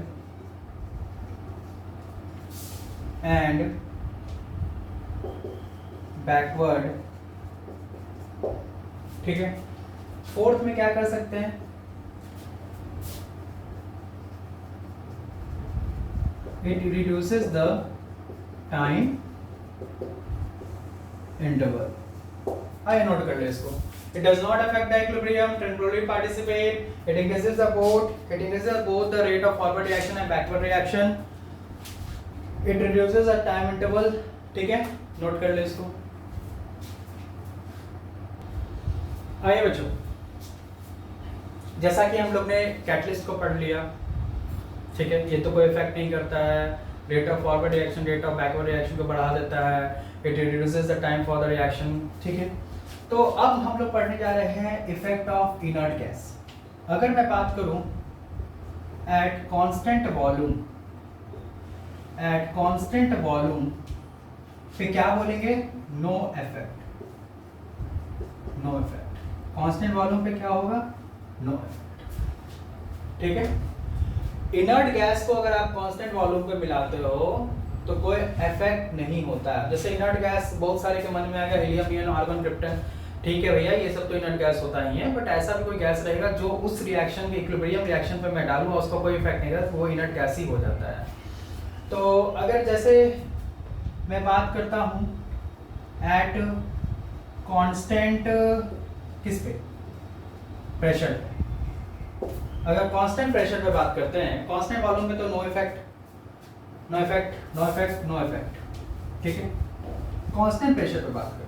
and backward, ठीक है। फोर्थ में क्या कर सकते हैं, it reduces the time interval, आइए नोट कर ले इसको। It does not affect the equilibrium, temporarily participate, it increases the both the rate of forward reaction and backward reaction, it reduces the time interval, ठीक है, note कर ले इसको। आइए बच्चों, जैसा कि हम लोग ने कैटलिस्ट को पढ़ लिया, ठीक है, ये तो कोई इफेक्ट नहीं करता है, rate of forward reaction rate of backward reaction को बढ़ा देता है, it reduces the time for the reaction, ठीक है। तो अब हम लोग पढ़ने जा रहे हैं इफेक्ट ऑफ इनर्ट गैस। अगर मैं बात करूं एट कांस्टेंट वॉल्यूम पे क्या बोलेंगे, no effect, no effect. Constant volume पे क्या होगा, नो इफेक्ट, ठीक है। इनर्ट गैस को अगर आप कांस्टेंट वॉल्यूम पे मिलाते हो तो कोई इफेक्ट नहीं होता है। जैसे इनर्ट गैस बहुत सारे के मन में आएगा, हीलियम, नियॉन, आर्गन, क्रिप्टन, ठीक है भैया, ये सब तो इनर्ट गैस होता ही है, बट ऐसा भी कोई गैस रहेगा जो उस रिएक्शन के इक्विलिब्रियम रिएक्शन पे मैं डालूंगा उसको कोई इफेक्ट नहीं रहता, वो इनर्ट गैस ही हो जाता है। तो अगर जैसे मैं बात करता हूँ एट कांस्टेंट, किस पे, प्रेशर पे, अगर कांस्टेंट प्रेशर पे बात करते हैं, कांस्टेंट वॉल्यूम में तो no effect, no effect, no effect, no effect, ठीक है। कांस्टेंट प्रेशर पे बात करते हैं,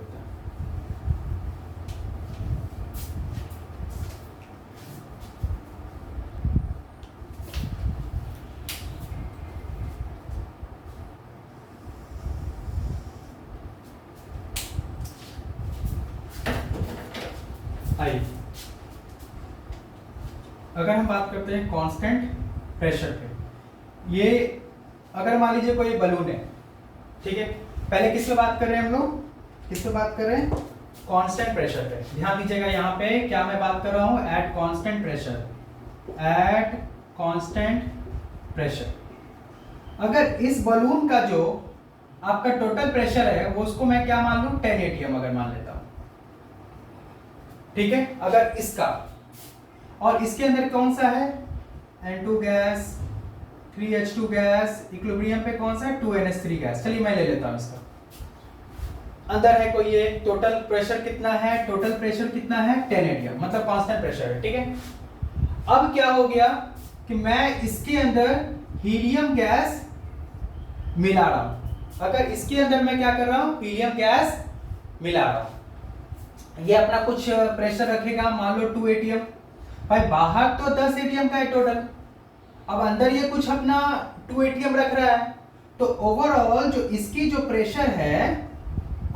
आइए अगर हम बात करते हैं कांस्टेंट प्रेशर पे, ये अगर मान लीजिए कोई बलून है, ठीक है, पहले किस पे बात कर रहे हैं हम लोग, किस पे बात कर रहे हैं, कांस्टेंट प्रेशर पे। ध्यान दीजिएगा यहाँ पे क्या मैं बात कर रहा हूँ, at constant pressure, at constant pressure. अगर इस बलून का जो आपका टोटल प्रेशर है वो उसको मैं क्या मान लूं, 10 atm अगर मान लेता हूं, ठीक है। अगर इसका, और इसके अंदर कौन सा है, N2 gas, 3H2 gas, equilibrium पे कौन सा है, 2NH3 गैस। चलिए मैं ले लेता हूं इसका, अंदर है कोई ये, टोटल प्रेशर कितना है, टोटल प्रेशर कितना है, 10 atm, मतलब कांस्टेंट प्रेशर है, ठीक है। अब क्या हो गया कि मैं इसके अंदर हीलियम गैस मिला रहा हूं। अगर इसके अंदर मैं क्या कर रहा हूं, हीलियम गैस मिला रहा हूं, ये अपना कुछ प्रेशर रखेगा, मान लो 2 atm, भाई बाहर तो 10 atm का है टोटल, अब अंदर ये कुछ अपना 2 atm रख रहा है, तो ओवरऑल जो इसकी जो प्रेशर है,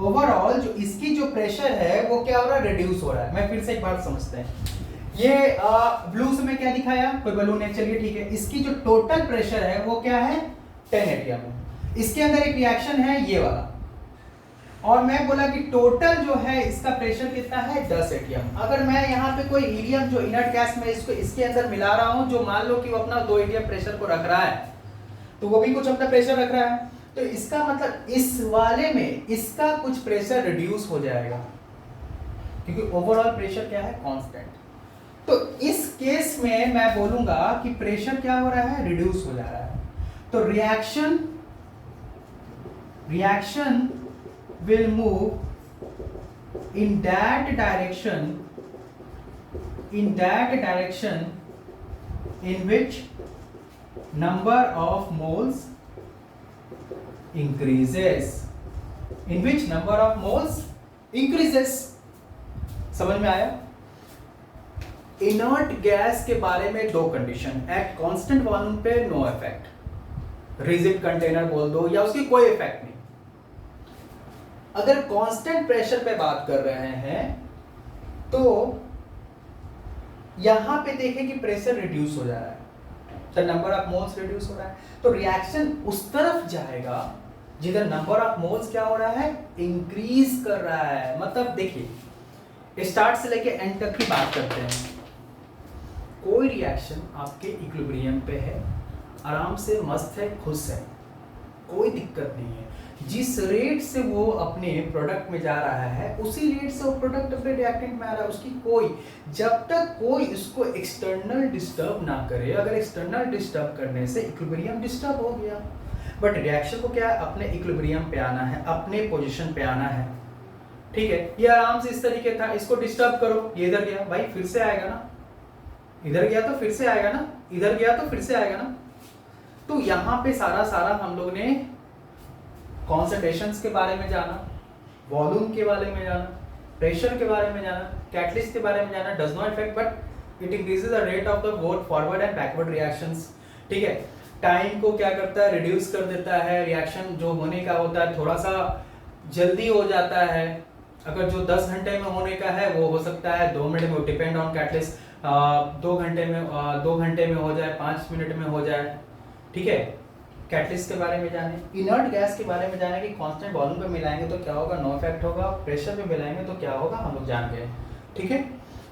ओवरऑल जो इसकी जो प्रेशर है वो क्या हो रहा है, रिड्यूस हो रहा है। मैं फिर से एक बात समझते हैं, ये ब्लू से मैं क्या दिखाया, कोई बलून है, चलिए ठीक है, इसकी जो टोटल प्रेशर है वो क्या है, 10 atm। इसके अंदर एक रिएक्शन है ये वाला, और मैं बोला कि टोटल जो है इसका प्रेशर कितना है, 10 atm। अगर मैं यहाँ पे कोई हीलियम जो इनर्ट गैस में इसको इसके अंदर मिला रहा हूँ, जो मान लो कि वो अपना 2 atm प्रेशर को रख रहा है, तो वो भी कुछ अपना प्रेशर रख रहा है, तो इसका मतलब इस वाले में इसका कुछ प्रेशर रिड्यूस हो जाएगा, क्योंकि ओवरऑल प्रेशर क्या है, कांस्टेंट। तो इस केस में मैं बोलूंगा कि प्रेशर क्या हो रहा है, रिड्यूस हो जा रहा है। तो reaction will move in that direction in which number of moles increases. In which number of moles increases? समझ में आया? इनर्ट गैस के बारे में दो कंडीशन, एट कांस्टेंट वॉल्यूम पे नो इफेक्ट, रिजिड कंटेनर बोल दो या उसकी कोई इफेक्ट नहीं। अगर कांस्टेंट प्रेशर पे बात कर रहे हैं तो यहां पे देखें कि प्रेशर रिड्यूस हो जा रहा है, तो नंबर ऑफ मोल्स रिड्यूस हो रहा है, तो रिएक्शन उस तरफ जाएगा जिधर नंबर ऑफ मोल्स क्या हो रहा है, इंक्रीज कर रहा है। मतलब देखिए स्टार्ट से लेके एंड तक की बात करते हैं, कोई रिएक्शन आपके इक्विलिब्रियम पे है, आराम से मस्त है, खुश है, कोई दिक्कत नहीं है। जिस रेट से वो अपने प्रोडक्ट में जा रहा है उसी रेट से वो प्रोडक्ट अपने रिएक्टेंट में आ रहा है, उसकी कोई, जब तक कोई इसको एक्सटर्नल डिस्टर्ब ना करे। अगर एक्सटर्नल डिस्टर्ब करने से इक्विलिब्रियम डिस्टर्ब हो गया, बट रिएक्शन को क्या है, अपने इक्विलिब्रियम पे आना है, अपने पोजीशन पे आना है, ठीक है। ये आराम से इस तरीके था, इसको डिस्टर्ब करो, ये इधर गया, भाई फिर से आएगा ना, इधर गया तो फिर से आएगा ना, इधर गया तो फिर से आएगा ना। तो यहाँ पे सारा हम लोग ने कॉन्सेंट्रेशंस के बारे में जाना, वॉल्यूम के बारे में जाना, प्रेशर के बारे में जाना, कैटलिस्ट के बारे में जाना। Does not effect but it increases the rate of the both forward and backward reactions, ठीक है। टाइम को क्या करता है, रिड्यूस कर देता है, रिएक्शन जो होने का होता है थोड़ा सा जल्दी हो जाता है। अगर जो 10 घंटे में होने का है वो हो सकता है 2 मिनट में, डिपेंड ऑन कैटलिस्ट, 2 घंटे में हो जाए, 5 मिनट में हो जाए, ठीक है। कैटलिस्ट के बारे में जाने, इनर्ट गैस के बारे में जाने कि कांस्टेंट वॉल्यूम पे मिलाएंगे तो क्या होगा, नो इफेक्ट होगा, प्रेशर पे मिलाएंगे तो क्या होगा, हम लोग जान गए, ठीक है।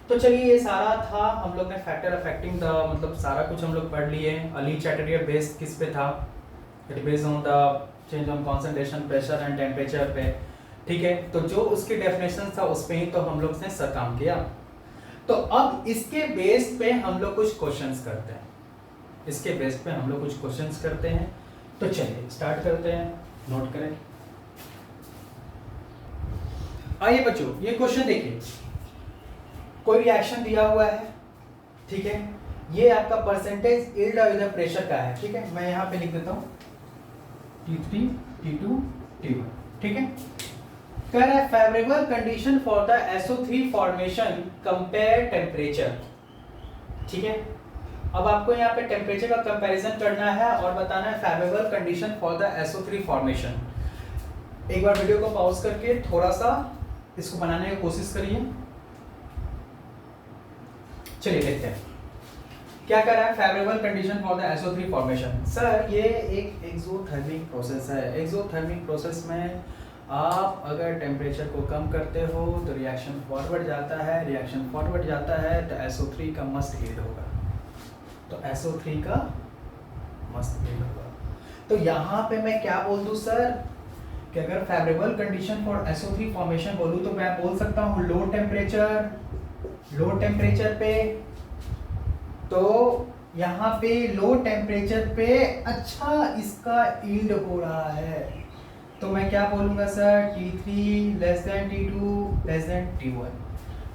तो चलिए ये सारा था, हम लोग ने फैक्टर अफेक्टिंग द, मतलब सारा कुछ हम लोग पढ़ लिए। ली चैटरियर बेस्ड किस पे था, it based on the change on concentration, pressure and temperature पे, ठीक है। तो जो उसकी डेफिनेशन था उस पे ही तो हम लोग ने सर काम किया। तो अब इसके बेस पे हम लोग कुछ क्वेश्चंस करते हैं, इसके बेस पे हम लोग कुछ क्वेश्चंस करते हैं। तो चलिए स्टार्ट करते हैं, नोट करें। आइए बच्चों, ये क्वेश्चन देखिए, कोई रिएक्शन दिया हुआ है, ठीक है। ये आपका परसेंटेज यील्ड और इधर प्रेशर का है, ठीक है। मैं यहाँ पे लिख देता हूँ T3, T2, T1, ठीक है। कह रहा है favourable condition for the SO3 formation compare temperature, ठीक है। अब आपको यहाँ पे टेम्परेचर का कंपैरिजन करना है और बताना है favourable condition for the SO3 formation. एक बार वीडियो को पॉज करके थोड़ा सा इसको बनाने की कोशिश करिए। चलिए देखते हैं क्या कर रहा है favourable condition for the SO3 formation. Sir ये एक एक्सोथर्मिक प्रोसेस है, एक्सोथर्मिक प्रोसेस में आप अगर टेम्परेचर को कम करते हो तो रिएक्शन फॉरवर्ड जाता है, रिएक्शन फॉरवर्ड जाता है तो SO3 का मस्ट यील्ड होगा, तो SO3 का मस्त यील्ड होगा। तो यहाँ पे मैं क्या बोल दूँ सर कि अगर favourable condition for SO3 formation बोलूँ तो मैं बोल सकता हूँ लो टेम्परेचर पे, तो यहाँ पे लो टेम्परेचर पे अच्छा इसका यील्ड हो रहा है, तो मैं क्या बोलूँगा sir T3 less than T2 less than T1,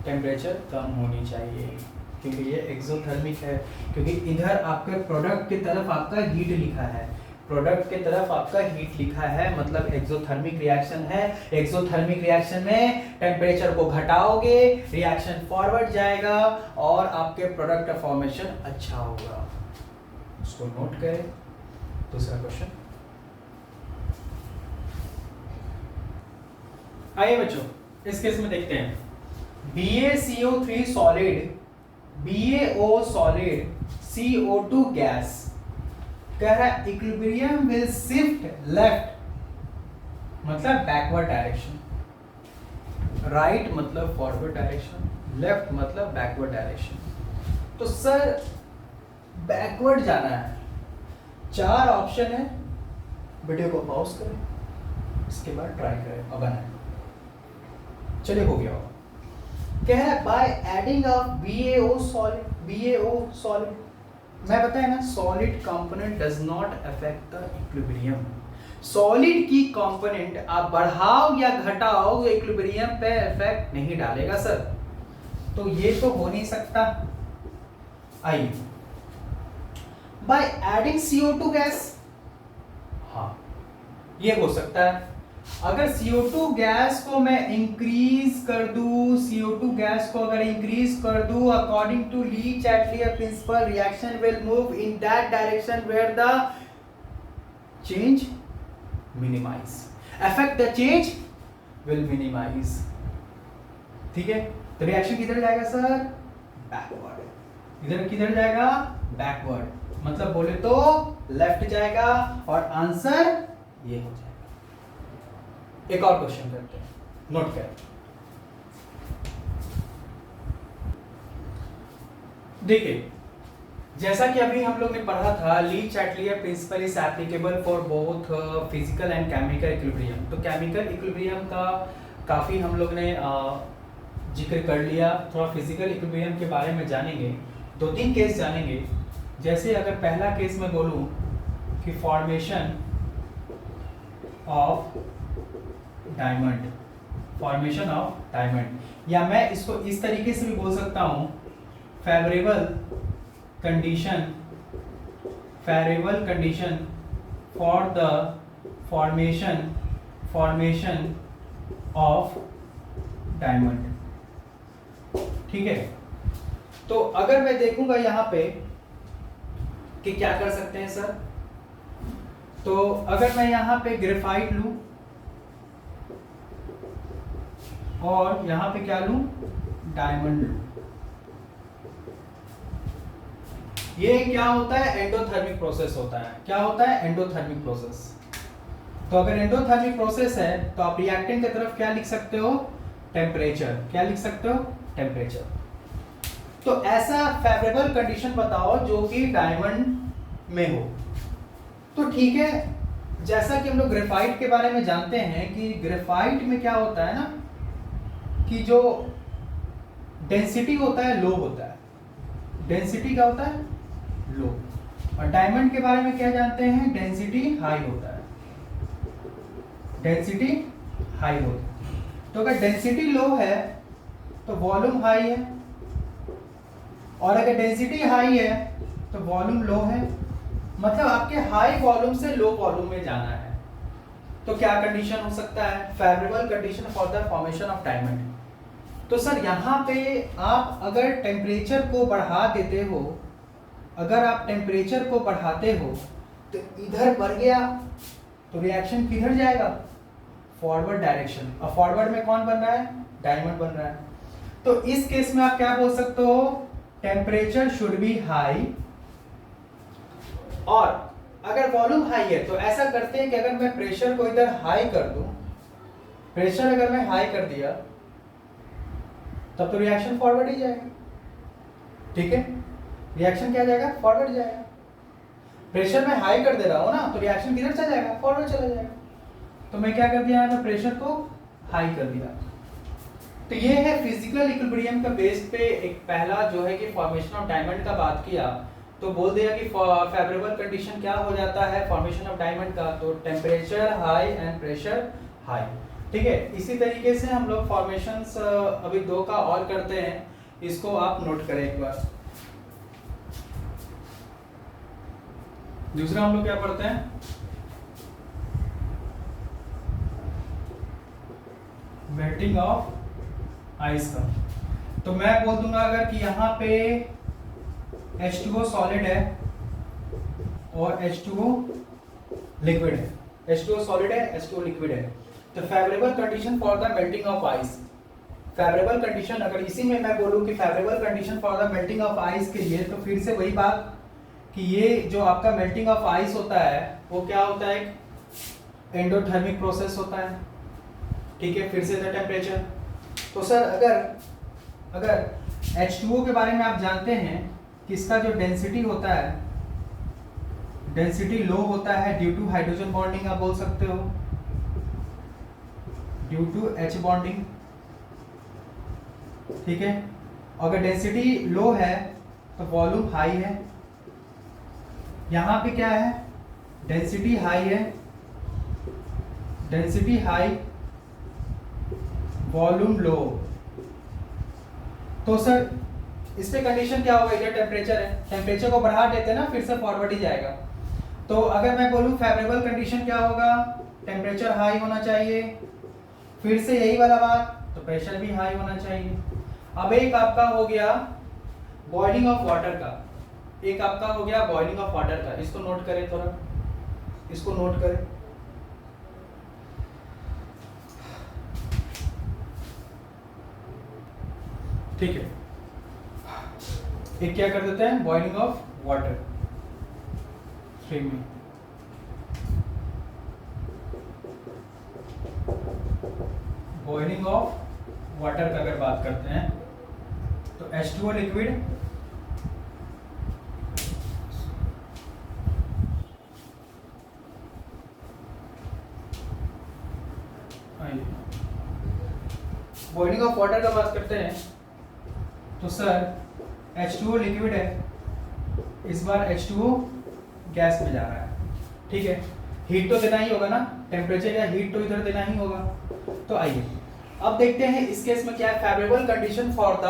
temperature कम होनी चाहिए क्योंकि ये एक्सोथर्मिक है, क्योंकि इधर आपके प्रोडक्ट की तरफ आपका हीट लिखा है, प्रोडक्ट की तरफ आपका हीट लिखा है, मतलब एक्सोथर्मिक रिएक्शन है। एक्सोथर्मिक रिएक्शन में टेम्परेचर को घटाओगे, रिएक्शन फॉरवर्ड जाएगा और आपके प्रोडक्ट का फॉर्मेशन अच्छा होगा। उसको नोट करें। दूसरा क्वेश्चन, आइए बच्चों इस केस में देखते हैं। BaCO3 solid, BaO solid, CO2 gas, कह रहा है इक्विलिब्रियम विल शिफ्ट लेफ्ट मतलब बैकवर्ड डायरेक्शन, राइट मतलब फॉरवर्ड डायरेक्शन, लेफ्ट मतलब बैकवर्ड डायरेक्शन। तो सर बैकवर्ड जाना है, 4 ऑप्शन है, वीडियो को पॉज करें, इसके बाद ट्राई करें और बनाएं। चलिए हो गया। कह रहा है by adding of BaO solid, मैं बताया ना solid component does not affect the equilibrium. Solid की कंपोनेंट आप बढ़ाओ या घटाओ तो इक्विलिब्रियम पे इफेक्ट नहीं डालेगा सर, तो ये तो हो नहीं सकता। आइए बाय एडिंग CO2 गैस। हाँ, ये हो सकता है। अगर CO2 गैस को मैं इंक्रीज कर दूं, CO2 गैस को अगर इंक्रीज कर दूं, according to Le Chatelier principle, reaction will move in that direction where the change minimize, affect the change will minimize. ठीक है, तो रिएक्शन किधर जाएगा सर? बैकवर्ड। इधर किधर जाएगा? बैकवर्ड। मतलब बोले तो लेफ्ट जाएगा और आंसर ये हो जाएगा। एक और क्वेश्चन करते हैं, नोट करें। देखिए, जैसा कि अभी हम लोग ने पढ़ा था, ली Chatelier principal is applicable for both physical and chemical equilibrium. तो केमिकल इक्विलिब्रियम का काफी हम लोग ने जिक्र कर लिया। थोड़ा फिजिकल इक्विलिब्रियम के बारे में जानेंगे, 2-3 केस जानेंगे। जैसे अगर पहला केस मैं बोलूं कि formation of diamond, formation of diamond, या मैं इसको इस तरीके से भी बोल सकता हूं, favourable condition for the formation of diamond. ठीक है, तो अगर मैं देखूंगा यहां पे कि क्या कर सकते हैं सर, तो अगर मैं यहां पे ग्रेफाइट लूं और यहां पे क्या लूं? डायमंड लूं, ये क्या होता है? एंडोथर्मिक प्रोसेस होता है। क्या होता है? Endothermic process. तो अगर एंडोथर्मिक प्रोसेस है तो आप रिएक्टेंट की तरफ क्या लिख सकते हो? टेम्परेचर। क्या लिख सकते हो? टेम्परेचर। तो ऐसा फेवरेबल कंडीशन बताओ जो कि डायमंड में हो। तो ठीक है, जैसा कि हम लोग ग्रेफाइट के बारे में जानते हैं कि ग्रेफाइट में क्या होता है ना, कि जो डेंसिटी होता है लो होता है। डेंसिटी क्या होता है? लो। और डायमंड के बारे में क्या जानते हैं? डेंसिटी हाई होता है। डेंसिटी हाई होता है। तो अगर डेंसिटी लो है तो वॉल्यूम हाई है, और अगर डेंसिटी हाई है तो वॉल्यूम लो है। मतलब आपके हाई वॉल्यूम से लो वॉल्यूम में जाना है। तो क्या कंडीशन हो सकता है? Favourable condition for the formation of diamond. तो सर यहाँ पे आप अगर टेम्परेचर को बढ़ा देते हो, अगर आप टेम्परेचर को बढ़ाते हो तो इधर बढ़ गया तो रिएक्शन किधर जाएगा? Forward direction. और फॉरवर्ड में कौन बन रहा है? डायमंड बन रहा है। तो इस केस में आप क्या बोल सकते हो? Temperature should be high. और अगर वॉल्यूम हाई है तो ऐसा करते हैं कि अगर मैं प्रेशर को इधर हाई कर दूं, प्रेशर अगर मैं हाई कर दिया तब तो रिएक्शन फॉरवर्ड ही जाएगा। ठीक है, रिएक्शन क्या जाएगा? फॉरवर्ड जाएगा। प्रेशर मैं हाई कर दे रहा हूं ना, तो रिएक्शन किधर चला जाएगा? फॉरवर्ड चला जाएगा। तो मैं क्या कर दिया? मैं प्रेशर को हाई कर दिया। तो ये है फिजिकल इक्विलिब्रियम का बेस पे एक पहला जो है कि फॉर्मेशन ऑफ डायमंड का बात किया, तो बोल दिया कि फेवरेबल कंडीशन क्या हो जाता है फॉर्मेशन ऑफ डायमंड का? तो temperature high and pressure high. ठीक है, इसी तरीके से हम लोग फॉर्मेशंस अभी 2 का और करते हैं, इसको आप नोट करें एक बार। दूसरा हम लोग क्या पढ़ते हैं? मेल्टिंग ऑफ आइस का। तो मैं बोल दूंगा अगर कि यहाँ पे H2O सॉलिड है और H2O लिक्विड है, H2O सॉलिड है, H2O लिक्विड है, तो favourable condition for the melting of ice. Favourable condition अगर इसी में मैं बोलूं कि favourable condition for the melting of ice के लिए, तो फिर से वही बात कि ये जो आपका मेल्टिंग ऑफ आइस होता है वो क्या होता है? एंडोथर्मिक प्रोसेस होता है। ठीक है, फिर से द टेम्परेचर। तो सर अगर H2O के बारे में आप जानते हैं कि इसका जो डेंसिटी होता है, डेंसिटी लो होता है ड्यू टू हाइड्रोजन बॉन्डिंग, आप बोल सकते हो ड्यू टू H बॉन्डिंग। ठीक है, अगर डेंसिटी लो है तो वॉल्यूम हाई है। यहां पे क्या है? डेंसिटी हाई है, डेंसिटी हाई, वॉल्यूम लो। तो सर इस पे कंडीशन क्या होगा, इधर टेम्परेचर है, टेम्परेचर को बढ़ा देते ना फिर से फॉरवर्ड ही जाएगा। तो अगर मैं बोलूँ फेवरेबल कंडीशन क्या होगा, टेम्परेचर हाई होना चाहिए, फिर से यही वाला बात, तो प्रेशर भी हाई होना चाहिए। अब एक आपका हो गया बॉइलिंग ऑफ वाटर का, एक आपका हो गया बॉइलिंग ऑफ वाटर का, इसको नोट करें थोड़ा, इसको नोट करें। ठीक है, एक क्या कर देते हैं, बॉइलिंग ऑफ वाटर फ्लेम में। बॉइलिंग ऑफ वाटर का अगर बात करते हैं तो H2O liquid boiling of water का बात करते हैं तो सर H2O लिक्विड है, इस बार H2O गैस में जा रहा है, ठीक है, हीट तो देना ही होगा ना, टेम्परेचर या हीट तो इधर देना ही होगा। तो आइए अब देखते हैं इस केस में क्या है, favourable condition for the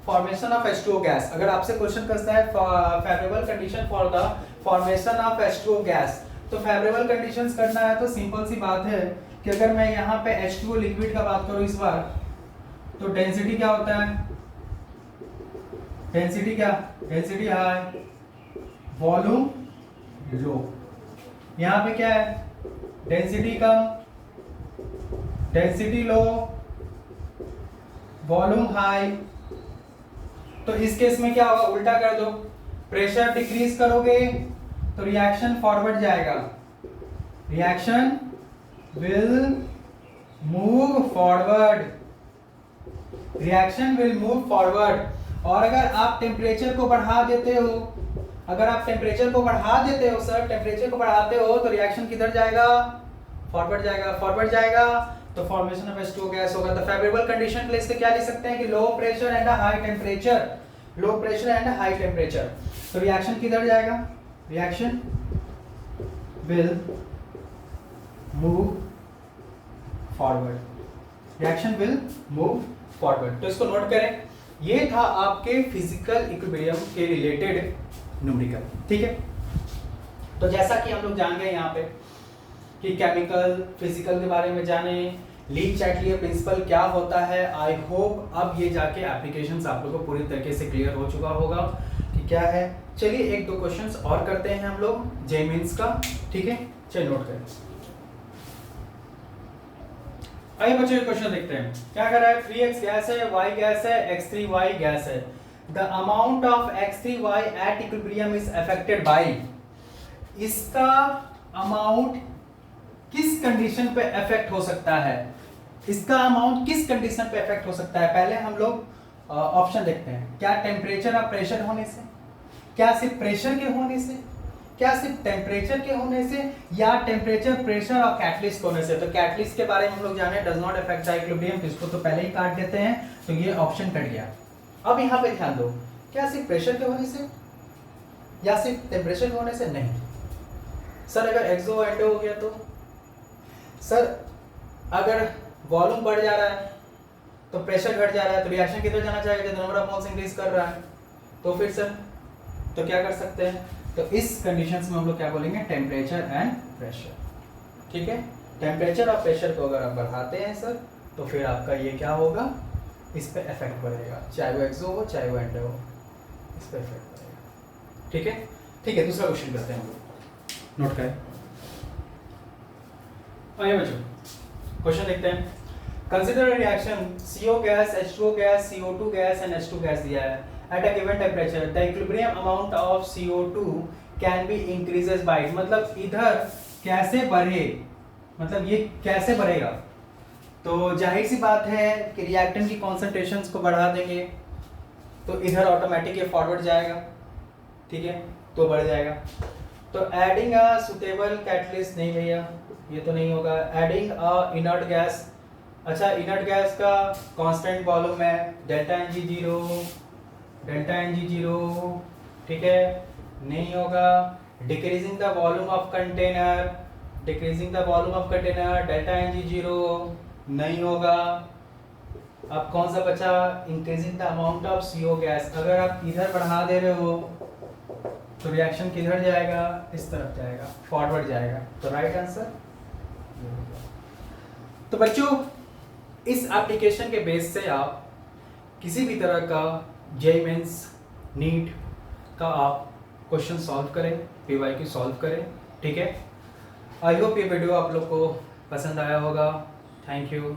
formation of H2O gas. अगर आपसे क्वेश्चन करता है favourable condition for the formation of H2O gas, तो फेवरेबल कंडीशंस करना है तो सिंपल सी बात है कि अगर मैं यहाँ पे H2O लिक्विड का बात करूँ इस बार, तो डेंसिटी क्या होता है, डेंसिटी क्या, डेंसिटी हाई, वॉल्यूम लो। यहाँ पे क्या है, डेंसिटी कम, डेंसिटी लो, वॉल्यूम हाई। तो इस केस में क्या होगा, उल्टा कर दो, प्रेशर डिक्रीज करोगे तो रिएक्शन फॉरवर्ड जाएगा, reaction will move forward, reaction will move forward. और अगर आप टेम्परेचर को बढ़ा देते हो, अगर आप टेम्परेचर को बढ़ा देते हो सर, टेम्परेचर को बढ़ाते हो तो रिएक्शन किधर जाएगा, फॉरवर्ड जाएगा, फॉरवर्ड जाएगा तो फॉर्मेशन ऑफ H2O गैस होगा। तो फेवरेबल कंडीशन के लिए इससे क्या लिख सकते हैं कि low pressure and high temperature, low pressure and high temperature. तो रिएक्शन किधर जाएगा, reaction will move forward, reaction will move forward. तो इसको नोट करें, ये था आपके फिजिकल इक्विलिब्रियम के रिलेटेड न्यूमेरिकल, ठीक है। तो जैसा कि हम लोग जान गए यहाँ पे कि केमिकल फिजिकल के बारे में जाने, ली चैटलियर प्रिंसिपल क्या होता है। आई होप अब ये जाके एप्लीकेशंस आप लोगों को पूरी तरीके से क्लियर हो चुका होगा कि क्या है। चलिए एक दो क्वेश्चंस और करते हैं हम लोग जे मीन्स का, ठीक है, चलिए नोट करें। आइए बच्चों क्वेश्चन देखते हैं, क्या कर रहा है, 3x गैस है, y गैस है, x3y गैस है। The amount of x3y at equilibrium is affected by, इसका अमाउंट किस कंडीशन पे अफेक्ट हो सकता है, इसका अमाउंट किस कंडीशन पे अफेक्ट हो सकता है। पहले हम लोग ऑप्शन देखते हैं, क्या टेम्परेचर और प्रेशर होने से, क्या सिर्फ प्रेशर के होने से, क्या सिर्फ टेम्परेचर के होने से, या टेम्परेचर प्रेशर और कैटलिस्ट होने से। तो कैटलिस्ट के बारे में हम लोग जाने, does not affect the equilibrium, इसको तो पहले ही काट देते हैं, तो ये ऑप्शन कट गया। अब यहाँ पे ध्यान दो, क्या सिर्फ प्रेशर के होने से या सिर्फ टेम्परेचर के होने से, नहीं सर। अगर एक्सो एंडो हो गया तो सर, अगर वॉल्यूम बढ़ जा रहा है तो प्रेशर घट जा रहा है, तो रिएक्शन किधर जाना चाहिए, जो नंबर ऑफ मोल्स इंक्रीज कर रहा है, तो फिर सर तो क्या कर सकते हैं, तो इस कंडीशंस में हम लोग क्या बोलेंगे, टेम्परेचर एंड प्रेशर, ठीक है। टेम्परेचर और प्रेशर को अगर आप बढ़ाते हैं सर, तो फिर आपका ये क्या होगा, इस पे इफेक्ट पड़ेगा, चाहे वो एक्सो हो चाहे वो एंडो हो, इस पे इफेक्ट पड़ेगा, ठीक है। ठीक है, दूसरा क्वेश्चन करते हैं हम लोग, नोट करें। आइए बच्चों क्वेश्चन देखते हैं। Consider a reaction CO gas, H2O gas, CO2 gas and H2 gas दिया है। At a given temperature the equilibrium amount of CO2 can be increases by, मतलब इधर कैसे बढ़े, मतलब ये कैसे बढ़ेगा। तो जाहिर सी बात है कि रिएक्टेंट की कॉन्सेंट्रेशंस को बढ़ा देंगे तो इधर ऑटोमेटिक ये फॉरवर्ड जाएगा, ठीक है, तो बढ़ जाएगा। तो एडिंग अ सुटेबल कैटलिस्ट, नहीं भैया ये तो नहीं होगा। एडिंग अ इनर्ट गैस, अच्छा इनर्ट गैस का कांस्टेंट वॉल्यूम है डेल्टा Ng0, डेल्टा Ng0, ठीक है, नहीं होगा। Decreasing the volume of container, decreasing the volume of container delta Ng0, नहीं होगा। अब कौन सा बचा, increasing the amount of CO gas. अगर आप इधर बढ़ा दे रहे हो तो रिएक्शन किधर जाएगा, इस तरफ जाएगा, फॉरवर्ड जाएगा। तो राइट आंसर। तो बच्चों इस एप्लीकेशन के बेस से आप किसी भी तरह का जेईई मेंस नीट का आप क्वेश्चन सॉल्व करें, PYQ सॉल्व करें, ठीक है। आई होप ये वीडियो आप लोग को पसंद आया होगा। Thank you.